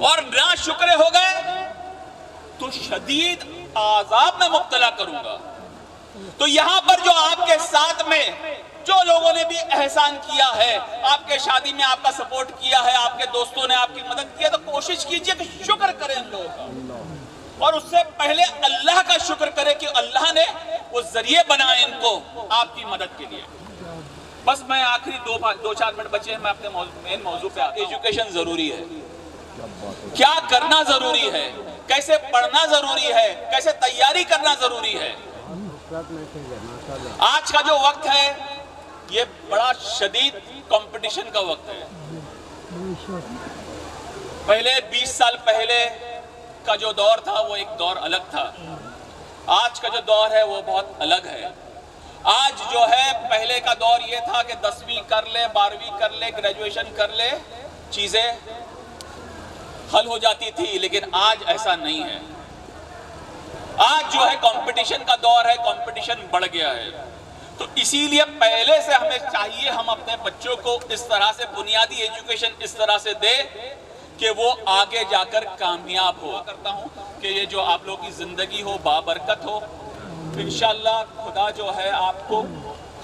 اور نہ شکر ہو گئے تو شدید عذاب میں مبتلا کروں گا. تو یہاں پر جو آپ کے ساتھ میں جو لوگوں نے بھی احسان کیا ہے, آپ کے شادی میں آپ کا سپورٹ کیا ہے, آپ کے دوستوں نے آپ کی مدد کی ہے, تو کوشش کیجئے کہ شکر کریں ان لوگوں کا, اور اس سے پہلے اللہ کا شکر کریں کہ اللہ نے وہ ذریعے بنائے ان کو آپ کی مدد کے لیے. بس میں آخری 2-4 منٹ بچے ہیں, میں اپنے مین موضوع پہ. ایجوکیشن ضروری ہے, کیا کرنا ضروری ہے, کیسے پڑھنا ضروری ہے, کیسے تیاری کرنا ضروری ہے. آج کا جو وقت ہے یہ بڑا شدید کمپٹیشن کا وقت ہے. پہلے 20 سال پہلے کا جو دور تھا وہ ایک دور الگ تھا, آج کا جو دور ہے وہ بہت الگ ہے. آج جو ہے پہلے کا دور یہ تھا کہ 10ویں کر لے, 12ویں کر لے, گریجویشن کر لے, چیزیں حل ہو جاتی تھی, لیکن آج ایسا نہیں ہے. آج جو ہے کمپٹیشن کا دور ہے, کمپٹیشن بڑھ گیا ہے. تو اسی لیے پہلے سے ہمیں چاہیے ہم اپنے بچوں کو اس طرح سے بنیادی ایجوکیشن اس طرح سے دے کہ وہ آگے جا کر کامیاب ہو. کرتا ہوں کہ یہ جو آپ لوگ کی زندگی ہو بابرکت ہو. انشاءاللہ خدا جو ہے آپ کو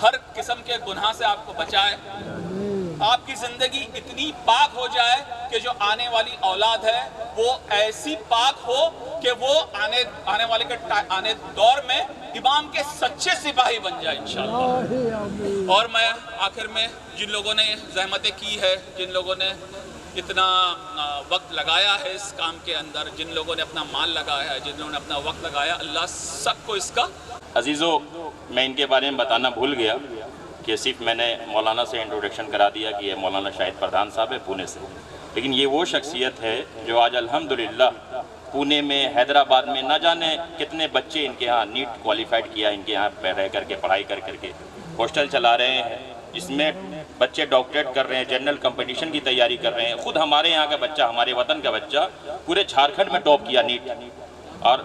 ہر قسم کے گناہ سے آپ کو بچائے, آپ کی زندگی اتنی پاک ہو جائے کہ جو آنے والی اولاد ہے وہ ایسی پاک ہو کہ وہ آنے والے دور میں امام کے سچے سپاہی بن جائے انشاءاللہ. اور میں آخر میں جن لوگوں نے زحمتیں کی ہے, جن لوگوں نے اتنا وقت لگایا ہے اس کام کے اندر, جن لوگوں نے اپنا مال لگایا ہے, جن لوگوں نے اپنا وقت لگایا, اللہ سب کو اس کا. عزیزو, میں ان کے بارے میں بتانا بھول گیا کہ صرف میں نے مولانا سے انٹروڈکشن کرا دیا کہ یہ مولانا شاہد پردھان صاحب ہے پونے سے, لیکن یہ وہ شخصیت ہے جو آج الحمدللہ پونے میں, حیدرآباد میں نہ جانے کتنے بچے ان کے ہاں نیٹ کوالیفائڈ کیا, ان کے ہاں رہ کر کے پڑھائی کر کے ہاسٹل چلا رہے ہیں, جس میں بچے ڈاکٹریٹ کر رہے ہیں, جنرل کمپٹیشن کی تیاری کر رہے ہیں. خود ہمارے یہاں کا بچہ, ہمارے وطن کا بچہ پورے جھارکھنڈ میں ٹاپ کیا نیٹ, اور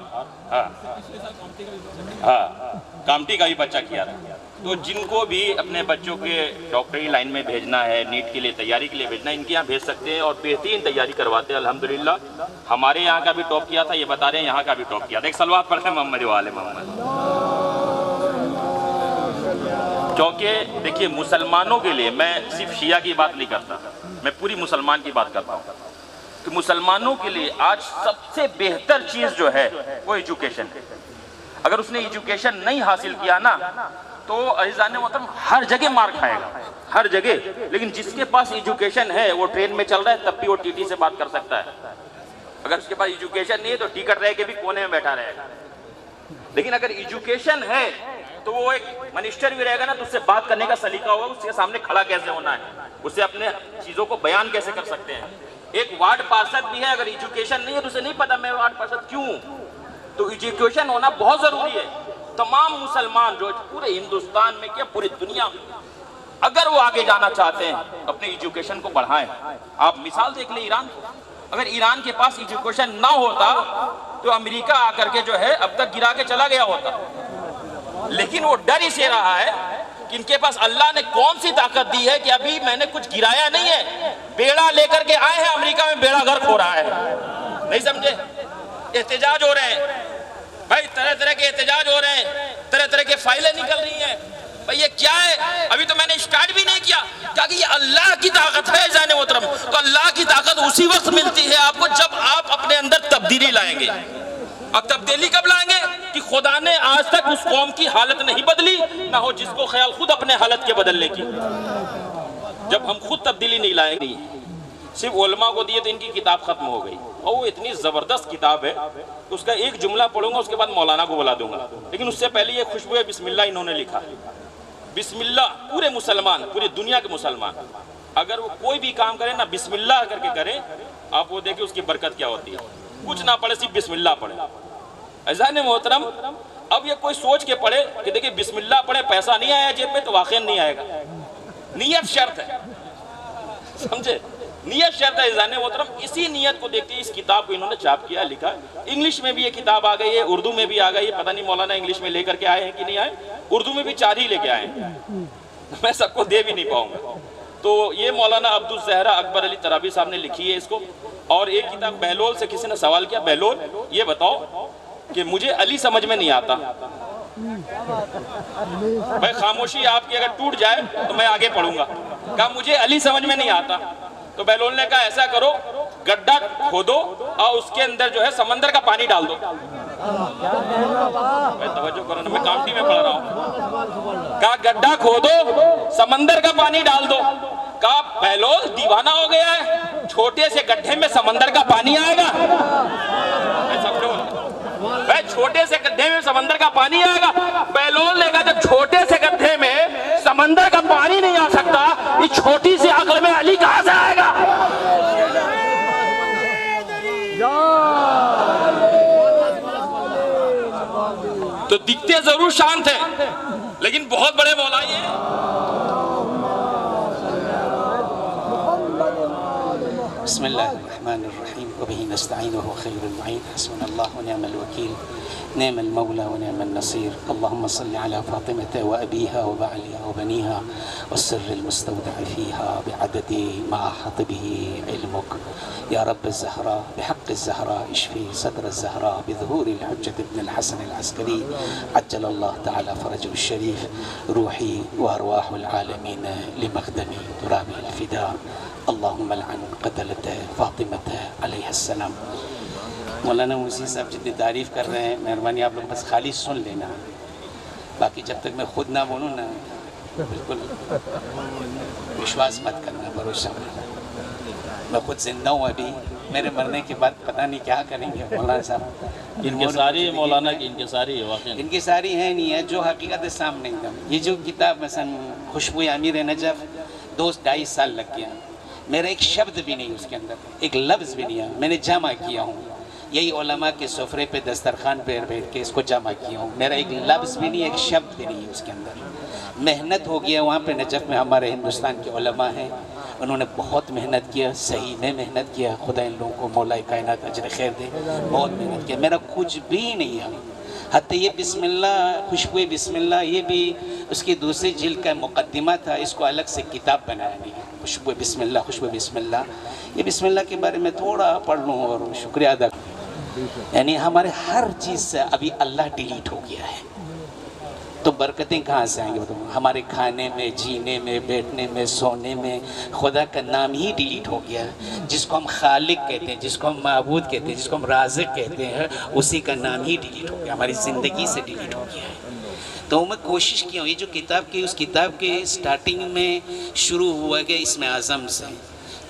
کامٹی کا بھی بچہ کیا رہا. تو جن کو بھی اپنے بچوں کے ڈاکٹری لائن میں بھیجنا ہے, نیٹ کے لیے تیاری کے لیے بھیجنا ہے, ان کے یہاں بھیج سکتے ہیں اور بہترین تیاری کرواتے ہیں الحمدللہ. ہمارے یہاں کا بھی ٹاپ کیا تھا, یہ بتا رہے ہیں یہاں کا بھی ٹاپ کیا تھا. ایک صلوات پڑھتے ہیں محمد والے محمد. کیونکہ دیکھیے مسلمانوں کے لیے, میں صرف شیعہ کی بات نہیں کرتا, میں پوری مسلمان کی بات کرتا ہوں کہ مسلمانوں کے لیے آج سب سے بہتر چیز جو ہے وہ ایجوکیشن ہے. اگر اس نے ایجوکیشن نہیں حاصل کیا نا تو عزیزان محترم ہر جگہ مار کھائے گا, ہر جگہ. لیکن جس کے پاس ایجوکیشن ہے وہ ٹرین میں چل رہا ہے تب بھی وہ ٹی ٹی سے بات کر سکتا ہے, اگر اس کے پاس ایجوکیشن نہیں ہے تو ٹکٹ رہ کے بھی کونے میں بیٹھا رہے گا. لیکن اگر ایجوکیشن ہے تو وہ ایک منسٹر بھی رہے گا نا تو اس سے بات کرنے کا سلیقہ ہوگا, اس کے سامنے کھڑا کیسے ہونا ہے, اس سے اپنے چیزوں کو بیان کیسے کر سکتے ہیں. ایک وارڈ پارشد بھی ہے, اگر ایجوکیشن نہیں ہے تو اسے نہیں پتا میں وارڈ پارشد کیوں ہوں. تو ایجوکیشن ہونا بہت ضروری ہے. تمام مسلمان جو پورے ہندوستان میں کیا پوری دنیا میں اگر وہ آگے جانا چاہتے ہیں اپنے ایجوکیشن کو بڑھائیں. آپ مثال دیکھ لیں ایران, اگر ایران کے پاس ایجوکیشن نہ ہوتا تو امریکہ آ کر کے جو ہے اب تک گرا کے چلا گیا ہوتا. لیکن وہ ڈر اسے رہا ہے کہ ان کے پاس اللہ نے کون سی طاقت دی ہے کہ ابھی میں نے کچھ گرایا نہیں ہے, بیڑا لے کر کے آئے ہیں امریکہ میں بیڑا غرق ہو رہا ہے. نہیں سمجھے؟ احتجاج ہو رہے ہیں بھائی, طرح طرح کے احتجاج ہو رہے ہیں, طرح طرح کے فائلیں نکل رہی ہیں. بھائی یہ کیا ہے؟ ابھی تو میں نے اسٹارٹ بھی نہیں کیا, کہ یہ اللہ کی طاقت ہے عزیزان محترم. تو اللہ کی طاقت اسی وقت ملتی ہے آپ کو جب آپ اپنے اندر تبدیلی لائیں گے. اب تبدیلی کب لائیں گے کہ خدا نے آج تک اس قوم کی حالت نہیں بدلی, نہ ہو جس کو خیال خود اپنے حالت کے بدلنے کی. جب ہم خود تبدیلی نہیں لائیں گے, صرف علماء کو دیے تو ان کی کتاب ختم ہو گئی, اور وہ اتنی زبردست کتاب ہے اس کا ایک جملہ پڑھوں گا, اس کے بعد مولانا کو بلا دوں گا. لیکن اس سے پہلے یہ خوشبو ہے بسم اللہ انہوں نے لکھا. بسم اللہ پورے مسلمان, پوری دنیا کے مسلمان اگر وہ کوئی بھی کام کرے نا بسم اللہ کر کے کرے, آپ وہ دیکھیں اس کی برکت کیا ہوتی ہے. کچھ نہ پڑھے صرف بسم اللہ پڑھے. عزیزان محترم اب یہ کوئی سوچ کے پڑھے کہ دیکھیں بسم اللہ پڑھے پیسہ نہیں آیا جیب میں تو واقعا نہیں آئے گا. نیت شرط ہے, سمجھے؟ نیت شرط ہے عزیزان محترم. اسی نیت کو دیکھتے اس کتاب کو انہوں نے چھاپ کیا, لکھا. انگلش میں بھی یہ کتاب آ گئی ہے, اردو میں بھی آ گئی ہے. پتہ نہیں مولانا انگلش میں لے کر کے آئے ہیں کہ نہیں آئے. اردو میں بھی 4 ہی لے کے آئے ہیں, میں سب کو دے بھی نہیں پاؤں گا. تو یہ مولانا عبدالزہرا اکبر علی ترابی صاحب نے لکھی ہے اس کو. اور ایک کتاب بہلول سے کسی نے سوال کیا, بہلول یہ بتاؤ کہ مجھے علی سمجھ میں نہیں آتا. بھائی خاموشی آپ کی اگر ٹوٹ جائے تو میں آگے پڑھوں گا. کہا مجھے علی سمجھ میں نہیں آتا. تو بہلول نے کہا ایسا کرو, گڈھا کھودو اور اس کے اندر جو ہے سمندر کا پانی ڈال دو. میں توجہ کرو نا, میں کامٹی میں پڑھ رہا ہوں. کہا گڈھا کھودو سمندر کا پانی ڈال دو. کہا بہلول دیوانہ ہو گیا ہے, چھوٹے سے گڈھے میں سمندر کا پانی آئے گا. بھائی چھوٹے سے گڈھے میں سمندر کا پانی آئے گا. بہلول نے کہا جب چھوٹے سے گڈھے میں سمندر کا پانی نہیں آ سکتا, یہ چھوٹی سی عقل میں علی کہاں سے آئے گا؟ تو دکھتے ضرور شانت ہیں لیکن بہت بڑے مولائی ہیں. بسم اللہ الرحمن الرحیم وبه نستعین وهو خیر المعین حسبنا اللہ ونعم الوکیل نعم المولى ونعم النصير اللهم صل على فاطمة وأبيها وبعلها وبنيها والسر المستودع فيها بعدد ما أحاط به علمك يا رب الزهراء بحق الزهراء اشفي صدر الزهراء بظهور الحجة ابن الحسن العسكري عجل الله تعالى فرجه الشريف روحي وأرواح العالمين لمخدم تراب الفداء اللهم لعن قتلة فاطمة علیہ السلام. مولانا موسی صاحب جتنی تعریف کر رہے ہیں, مہربانی آپ لوگ بس خالی سن لینا, باقی جب تک میں خود نہ بولوں نا بالکل وشواس مت کرنا, بھروسہ کرنا. میں خود زندہ ہوں, ابھی میرے مرنے کے بعد پتہ نہیں کیا کریں گے مولانا صاحب. ان کے ساری مولانا کی ان کے ساری واقعی ان کی ساری ہیں نہیں ہے جو حقیقت سامنے ایک دم. یہ جو کتاب مثلا خوشبو امیر نجف 2-2.5 سال لگ گیا, میرا ایک شبد بھی نہیں اس کے اندر, ایک لفظ بھی نہیں ہے. میں نے جمع کیا ہوں, یہی علماء کے سفرے پہ دسترخوان پہ بیٹھ کے اس کو جمع کیا ہوں. میرا ایک لفظ بھی نہیں, ایک شبد بھی نہیں ہے اس کے اندر. محنت ہو گیا وہاں پہ نجف میں, ہمارے ہندوستان کے علماء ہیں, انہوں نے بہت محنت کیا, صحیح میں محنت کیا. خدا ان لوگوں کو مولا کائنات اجر خیر دے, بہت محنت کیا. میرا کچھ بھی نہیں ہے. حتی یہ بسم اللہ, خوشبو بسم اللہ, یہ بھی اس کی دوسری جلد کا مقدمہ تھا, اس کو الگ سے کتاب بنایا نہیں ہے. خوشبو بسم اللہ, خوشبو بسم اللہ, یہ بسم اللہ کے بارے میں تھوڑا پڑھ لوں اور شکریہ ادا کروں. یعنی ہمارے ہر چیز سے ابھی اللہ ڈیلیٹ ہو گیا ہے, تو برکتیں کہاں سے آئیں گے؟ ہمارے کھانے میں, جینے میں, بیٹھنے میں, سونے میں خدا کا نام ہی ڈیلیٹ ہو گیا ہے. جس کو ہم خالق کہتے ہیں, جس کو ہم معبود کہتے ہیں, جس کو ہم رازق کہتے ہیں, اسی کا نام ہی ڈیلیٹ ہو گیا, ہماری زندگی سے ڈیلیٹ ہو گیا ہے. تو میں کوشش کیا ہوں, یہ جو کتاب کی اس کتاب کے سٹارٹنگ میں شروع ہوا کہ اسم اعظم سے,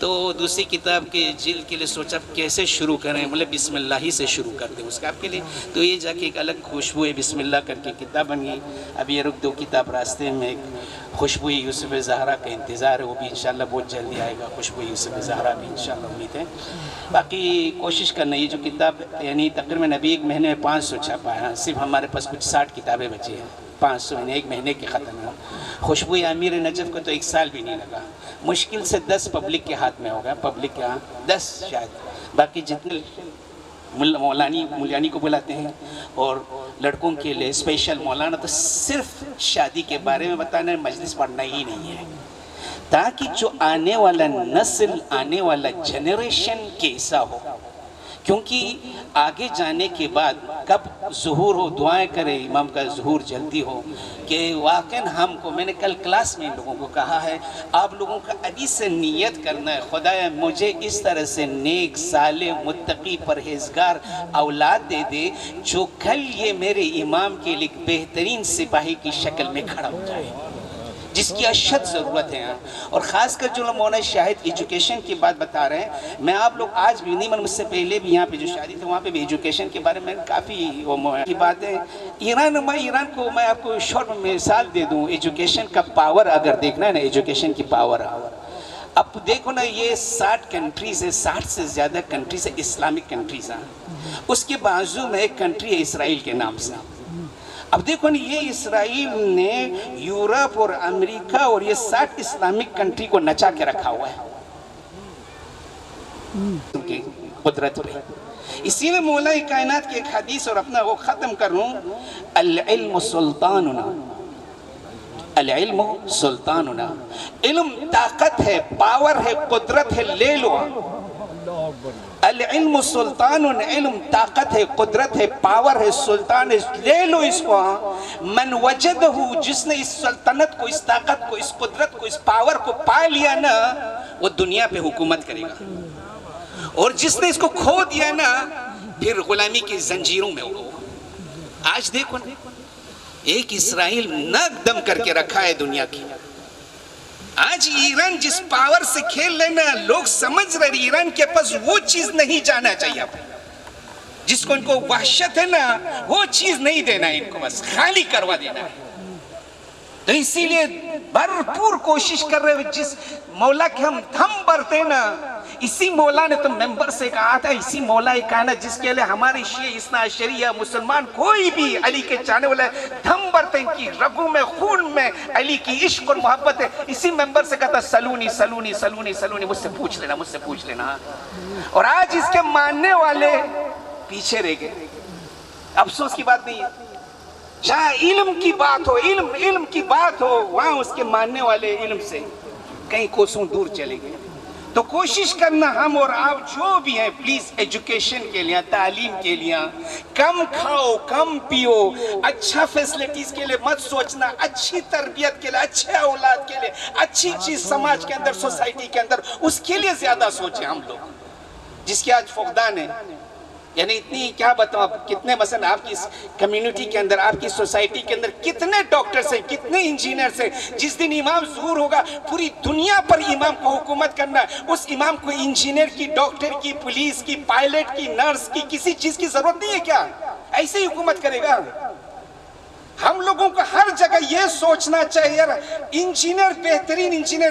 تو دوسری کتاب کے جلد کے لیے سوچا کیسے شروع کریں، بولے بسم اللہ ہی سے شروع کر دیں اس کا آپ کے لیے، تو یہ جا کے ایک الگ خوشبو ہے بسم اللہ کر کے کتاب بن گئی۔ اب یہ رک 2 کتاب راستے میں، ایک خوشبو یوسف زہرا کا انتظار ہے، وہ بھی انشاءاللہ بہت جلدی آئے گا، خوشبو یوسف زہرا بھی انشاءاللہ امید ہے۔ باقی کوشش کرنا یہ جو کتاب یعنی تقریباً ابھی 1 مہینے میں 500 چھاپا ہے، صرف ہمارے پاس کچھ 60 کتابیں بچی ہیں، 500 یعنی 1 مہینے کے ختم ہو۔ خوشبو امیر نجف کو تو 1 سال بھی نہیں لگا، مشکل سے 10 پبلک کے ہاتھ میں ہوگا، پبلک کے ہاں 10 شاید، باقی جتنے مولانی کو بلاتے ہیں اور لڑکوں کے لیے اسپیشل مولانا، تو صرف شادی کے بارے میں بتانا ہے، مجلس پڑھنا ہی نہیں ہے، تاکہ جو آنے والا نسل، آنے والا جنریشن کیسا ہو، کیونکہ آگے جانے کے بعد کب ظہور ہو، دعائیں کرے امام کا ظہور جلدی ہو، کہ واقعاً ہم کو، میں نے کل کلاس میں ان لوگوں کو کہا ہے، آپ لوگوں کا ابھی سے نیت کرنا ہے، خدایا مجھے اس طرح سے نیک صالح متقی پرہیزگار اولاد دے دے جو کل یہ میرے امام کے لیے بہترین سپاہی کی شکل میں کھڑا ہو جائے، جس کی اشد ضرورت ہے۔ اور خاص کر جو مولانا شاہد ایجوکیشن کی بات بتا رہے ہیں، میں آپ لوگ آج بھی نہیں، مجھ سے پہلے بھی یہاں پہ جو شادی تھے وہاں پہ بھی ایجوکیشن کے بارے میں کافی کی بات ہے۔ ایران کو میں آپ کو شارٹ میں مثال دے دوں، ایجوکیشن کا پاور اگر دیکھنا ہے نا، ایجوکیشن کی پاور، اب دیکھو نا یہ 60 کنٹریز ہے، 60 سے زیادہ کنٹریز ہے، اسلامک کنٹریز ہیں، اس کے بازو میں ایک کنٹری ہے اسرائیل کے نام سے۔ اب دیکھو نا یہ اسرائیل نے یورپ اور امریکہ اور یہ 60 اسلامک کنٹری کو نچا کے رکھا ہوا ہے قدرت پہ۔ اسی میں مولا کائنات کی ایک حدیث اور اپنا وہ ختم کروں، العلم سلطاننا، العلم سلطاننا، علم طاقت ہے، پاور ہے، قدرت ہے، لے لو۔ العلم سلطان، علم طاقت ہے، قدرت ہے، پاور ہے، سلطان ہے، لے لو اس کو۔ من وجدہ، جس نے اس سلطنت کو، اس طاقت کو، اس قدرت کو، اس پاور کو پا لیا نا، وہ دنیا پہ حکومت کرے گا، اور جس نے اس کو کھو دیا نا، پھر غلامی کی زنجیروں میں ہوگا۔ آج دیکھو نا ایک اسرائیل ناک دم کر کے رکھا ہے دنیا کی۔ آج ایران جس پاور سے کھیل لینا، لوگ سمجھ رہے ایران کے پاس وہ چیز نہیں جانا چاہیے، جس کو ان کو وحشت ہے نا، وہ چیز نہیں دینا ہے ان کو، بس خالی کروا دینا ہے۔ تو اسی لیے بھرپور کوشش کر رہے ہیں، جس مولا کے ہم تھم برتے نا، اسی مولا نے تو ممبر سے کہا تھا، اسی مولا کائنات جس کے لئے ہماری شیعہ اثنا عشریہ مسلمان کوئی بھی علی کے چاہنے والا ہے، تھم برتے ان کی رگوں میں، خون میں علی کی عشق اور محبت ہے۔ اسی ممبر سے کہتا سلونی سلونی سلونی سلونی، مجھ سے پوچھ لینا، مجھ سے پوچھ لینا۔ اور آج اس کے ماننے والے پیچھے رہ گئے، افسوس کی بات نہیں ہے، جہاں علم کی بات ہو، علم کی بات ہو، وہاں اس کے ماننے والے علم سے کئی کوسوں دور چلے گئے۔ تو کوشش کرنا ہم اور آپ جو بھی ہیں، پلیز ایجوکیشن کے لیے، تعلیم کے لیے، کم کھاؤ، کم پیو، اچھا فیسلٹیز کے لیے مت سوچنا، اچھی تربیت کے لیے، اچھے اولاد کے لیے، اچھی چیز سماج کے اندر، سوسائٹی کے اندر، اس کے لیے زیادہ سوچیں ہم لوگ، جس کے آج فقدان ہے۔ یعنی اتنی کیا بتاؤں، کتنے مثلا آپ کی کمیونٹی کے اندر، آپ کی سوسائٹی کے اندر کتنے ڈاکٹرز ہیں، کتنے انجینئرز ہیں۔ جس دن امام ظہور ہوگا، پوری دنیا پر امام کو حکومت کرنا ہے، اس امام کو انجینئر کی، ڈاکٹر کی، پولیس کی، پائلٹ کی، نرس کی، کسی چیز کی ضرورت نہیں ہے کیا؟ ایسے ہی حکومت کرے گا۔ ہم لوگوں کو ہر جگہ یہ سوچنا چاہیے، انجینئر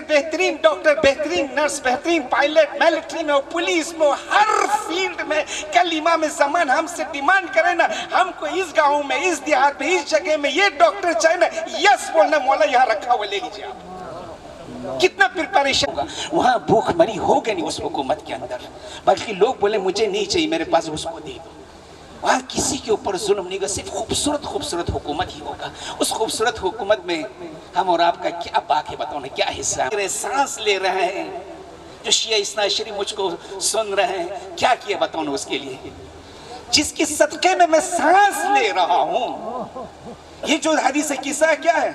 بہترین ڈاکٹر، بہترین نرس، بہترین پائلٹ، ملٹری میں ہو، پولیس میں ہو، ہر فیلڈ میں۔ کل امام زمان ہم سے ڈیمانڈ کرے نا، ہم کو اس گاؤں میں، اس دیہات میں، اس جگہ میں یہ ڈاکٹر چاہیے نا، یس بولنا، مولا یہاں رکھا ہوا لے لیجیے آپ۔ کتنا پریپریشن ہوگا وہاں، بھوک مری ہوگا نہیں اس حکومت کے اندر، بلکہ لوگ بولے مجھے نہیں چاہیے، میرے پاس اس کو دے دو۔ وہاں کسی کے اوپر ظلم نہیں ہوگا، صرف خوبصورت حکومت ہی ہوگا۔ اس خوبصورت حکومت میں ہم اور آپ کا کیا باقی بتاؤں، کیا حصہ ہے؟ میرے سانس لے رہے ہیں، جو شیعہ اثنا عشری مجھ کو سن رہے ہیں، کیا کیا بتاؤں اس کے لیے؟ جس کی صدقے میں سانس لے رہا ہوں۔ یہ جو حدیث قصہ کیا ہے،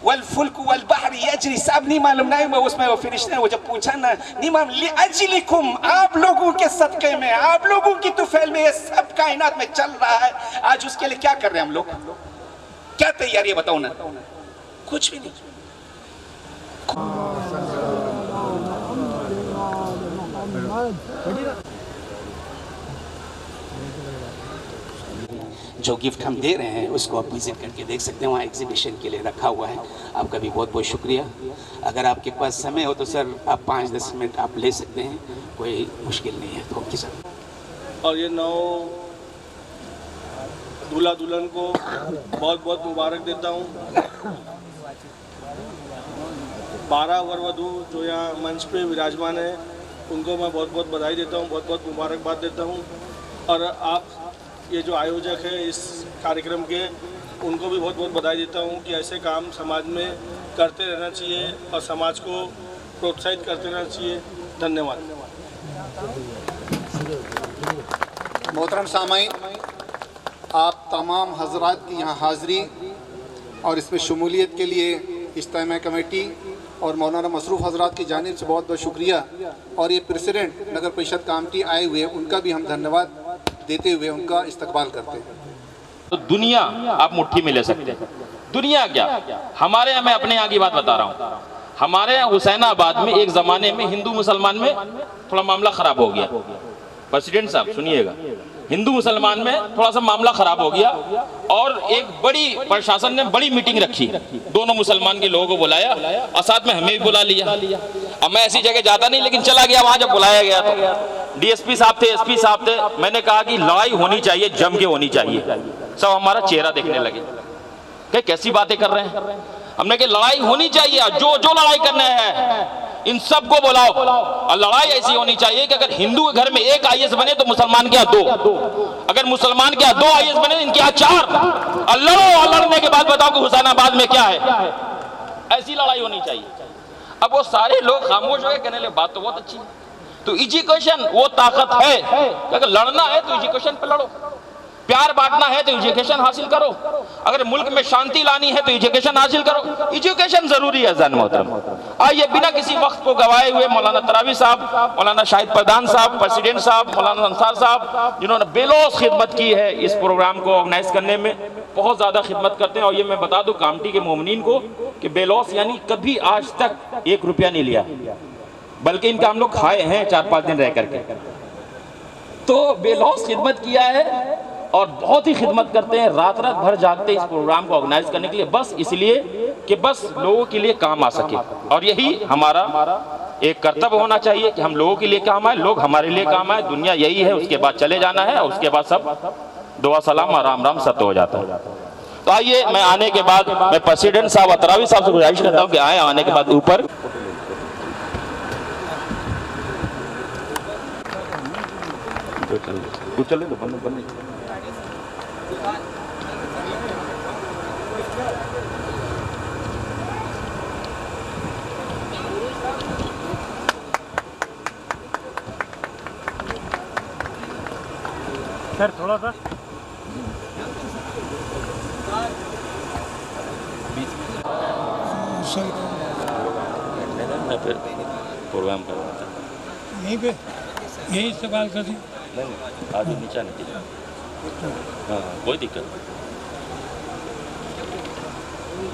والفلک والبحر یجری، صاحب نہیں معلوم نہیں میں اس میں وہ فرشتے ہیں، وہ جب پوچھا نا، نہیں معلوم، لأجلکم، آپ لوگوں کے صدقے میں، آپ لوگوں کی طفیل میں، یہ سب کائنات میں چل رہا ہے۔ آج اس کے لیے کیا کر رہے ہیں ہم لوگ؟ کیا تیاری ہے بتاؤ نا؟ کچھ بھی نہیں۔ جو گفٹ ہم دے رہے ہیں اس کو آپ وزٹ کر کے دیکھ سکتے ہیں، وہاں ایگزیبیشن کے لیے رکھا ہوا ہے. آپ کا بھی بہت بہت شکریہ. اگر آپ کے پاس سمے ہو تو سر آپ 5-10 منٹ آپ لے سکتے ہیں، کوئی مشکل نہیں ہے. Okay sir. اور یہ نو دولہا دلہن کو بہت بہت مبارک دیتا ہوں. 12 ور ودو جو یہاں منچ پہ وراجمان ہیں ان کو میں بہت بہت بدھائی دیتا ہوں، بہت بہت مبارکباد دیتا ہوں. اور آپ یہ جو آیوجک ہے اس کاریکرم کے، ان کو بھی بہت بہت بدھائی دیتا ہوں کہ ایسے کام سماج میں کرتے رہنا چاہیے اور سماج کو پروتساہت کرتے رہنا چاہیے. دھنیہ واد. محترم سامعین، آپ تمام حضرات کی یہاں حاضری اور اس میں شمولیت کے لیے اجتماعی کمیٹی اور مولانا مصروف حضرات کی جانب سے بہت بہت شکریہ. اور یہ پریزیڈنٹ نگر پریشد کمیٹی آئے ہوئے ان کا بھی ہم دھنیہ واد دیتے ہوئے ان کا استقبال کرتے ہیں. تو دنیا آپ مٹھی میں لے سکتے ہیں. دنیا کیا، ہمارے یہاں میں اپنے یہاں کی بات بتا رہا ہوں. ہمارے یہاں حسین آباد میں ایک زمانے میں ہندو مسلمان میں تھوڑا معاملہ خراب ہو گیا. پریزیڈنٹ صاحب سنیے گا، ہندو مسلمان میں تھوڑا سا معاملہ خراب ہو گیا اور ایک بڑی پرشاسن نے بڑی میٹنگ رکھی، دونوں مسلمان کے لوگوں کو بلایا اور ساتھ میں ہمیں بھی بلا لیا. اب میں ایسی جگہ جاتا نہیں لیکن چلا گیا وہاں جب بلایا گیا تو ڈی ایس پی صاحب تھے، ایس پی صاحب تھے. میں نے کہا کہ لڑائی ہونی چاہیے، جم کے ہونی چاہیے. سب ہمارا چہرہ دیکھنے لگے کہ کیسی باتیں کر رہے ہیں. ہم نے کہا لڑائی ہونی چاہیے، جو لڑائی کرنا ہے ان سب کو بلاؤ. اور لڑائی ایسی ہونی چاہیے کہ اگر ہندو کے گھر میں ایک آئی ایس بنے تو مسلمان کے یہاں 2، اگر مسلمان کے یہاں 2 آئی ایس بنے ان کے یہاں 4. اور لڑو، اور لڑنے کے بعد بتاؤ کہ حسین آباد میں کیا ہے. ایسی لڑائی ہونی چاہیے. اب وہ سارے لوگ خاموش ہو گئے، کہنے لگے بات تو بہت اچھی ہے. تو ایجوکیشن وہ طاقت ہے کہ اگر لڑنا ہے تو ایجوکیشن پہ لڑو، پیار بانٹنا ہے تو ایجوکیشن حاصل کرو، اگر ملک میں شانتی لانی ہے تو ایجوکیشن حاصل کرو. ایجوکیشن ضروری ہے. زن محترم آئیے بنا کسی وقت کو گوائے ہوئے مولانا تراوی صاحب، مولانا شاہد پردھان صاحب، پریزیڈنٹ صاحب، مولانا انصار صاحب جنہوں نے بے لوث خدمت کی ہے اس پروگرام کو آرگنائز کرنے میں، بہت زیادہ خدمت کرتے ہیں. اور یہ میں بتا دوں کمیٹی کے مومنین کو کہ بے لوث یعنی کبھی آج تک 1 روپیہ نہیں لیا، بلکہ ان کا ہم لوگ کھائے ہیں 4-5 دن رہ کر کے. تو بے لوث خدمت کیا ہے اور بہت ہی خدمت کرتے ہیں، رات بھر جاگتے اس پروگرام کو آرگنائز کرنے کے لیے، بس اس لیے کہ بس لوگوں کے لیے کام آ سکے. اور یہی ہمارا ایک کرتب ہونا چاہیے کہ ہم لوگوں کے لیے کام آئے، لوگ ہمارے لیے کام آئے. دنیا یہی ہے، اس کے بعد چلے جانا ہے اور اس کے بعد سب دعا سلام اور رام رام سب ہو جاتا ہے. تو آئیے میں آنے کے بعد میں پریزیڈنٹ صاحب اتراوی صاحب سے گزارش کرتا ہوں کہ آئیں آنے کے بعد اوپر. چلے تو بند سر تھوڑا سا میں پھر پروگرام کر رہا تھا یہیں پہ یہی استقبال کر دی. نہیں آج نیچا نہیں. ہاں کوئی دقت نہیں.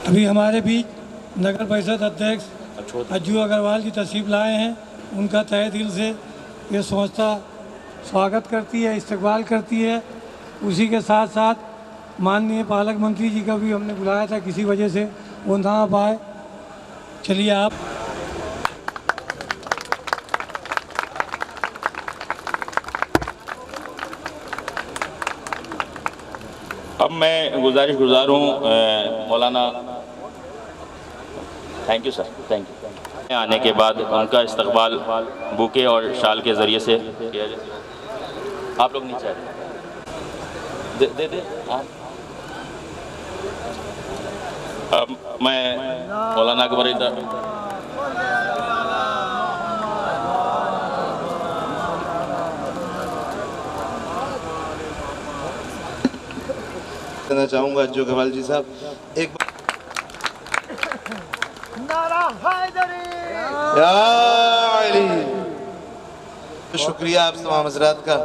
ابھی ہمارے بیچ نگر پریشد ادھیکش اجو اگروال کی تشریف لائے ہیں. ان کا تہہ دل سے یہ سنستھا سواگت کرتی ہے، استقبال کرتی ہے. اسی کے ساتھ ساتھ ماننیہ پالک منتری جی کا بھی ہم نے بلایا تھا، کسی وجہ سے وہ نہ آ پائے. چلیے آپ اب میں گزار ہوں مولانا. Thank you sir, thank you. آنے کے بعد ان کا استقبال بوکے اور شال کے ذریعے سے کیا جائے. آپ لوگ نیچے دے دے. اب میں مولانا اکبر کرنا چاہوں گا جو گوال جی صاحب ایک یا علی. شکریہ آپ تمام حضرات کا.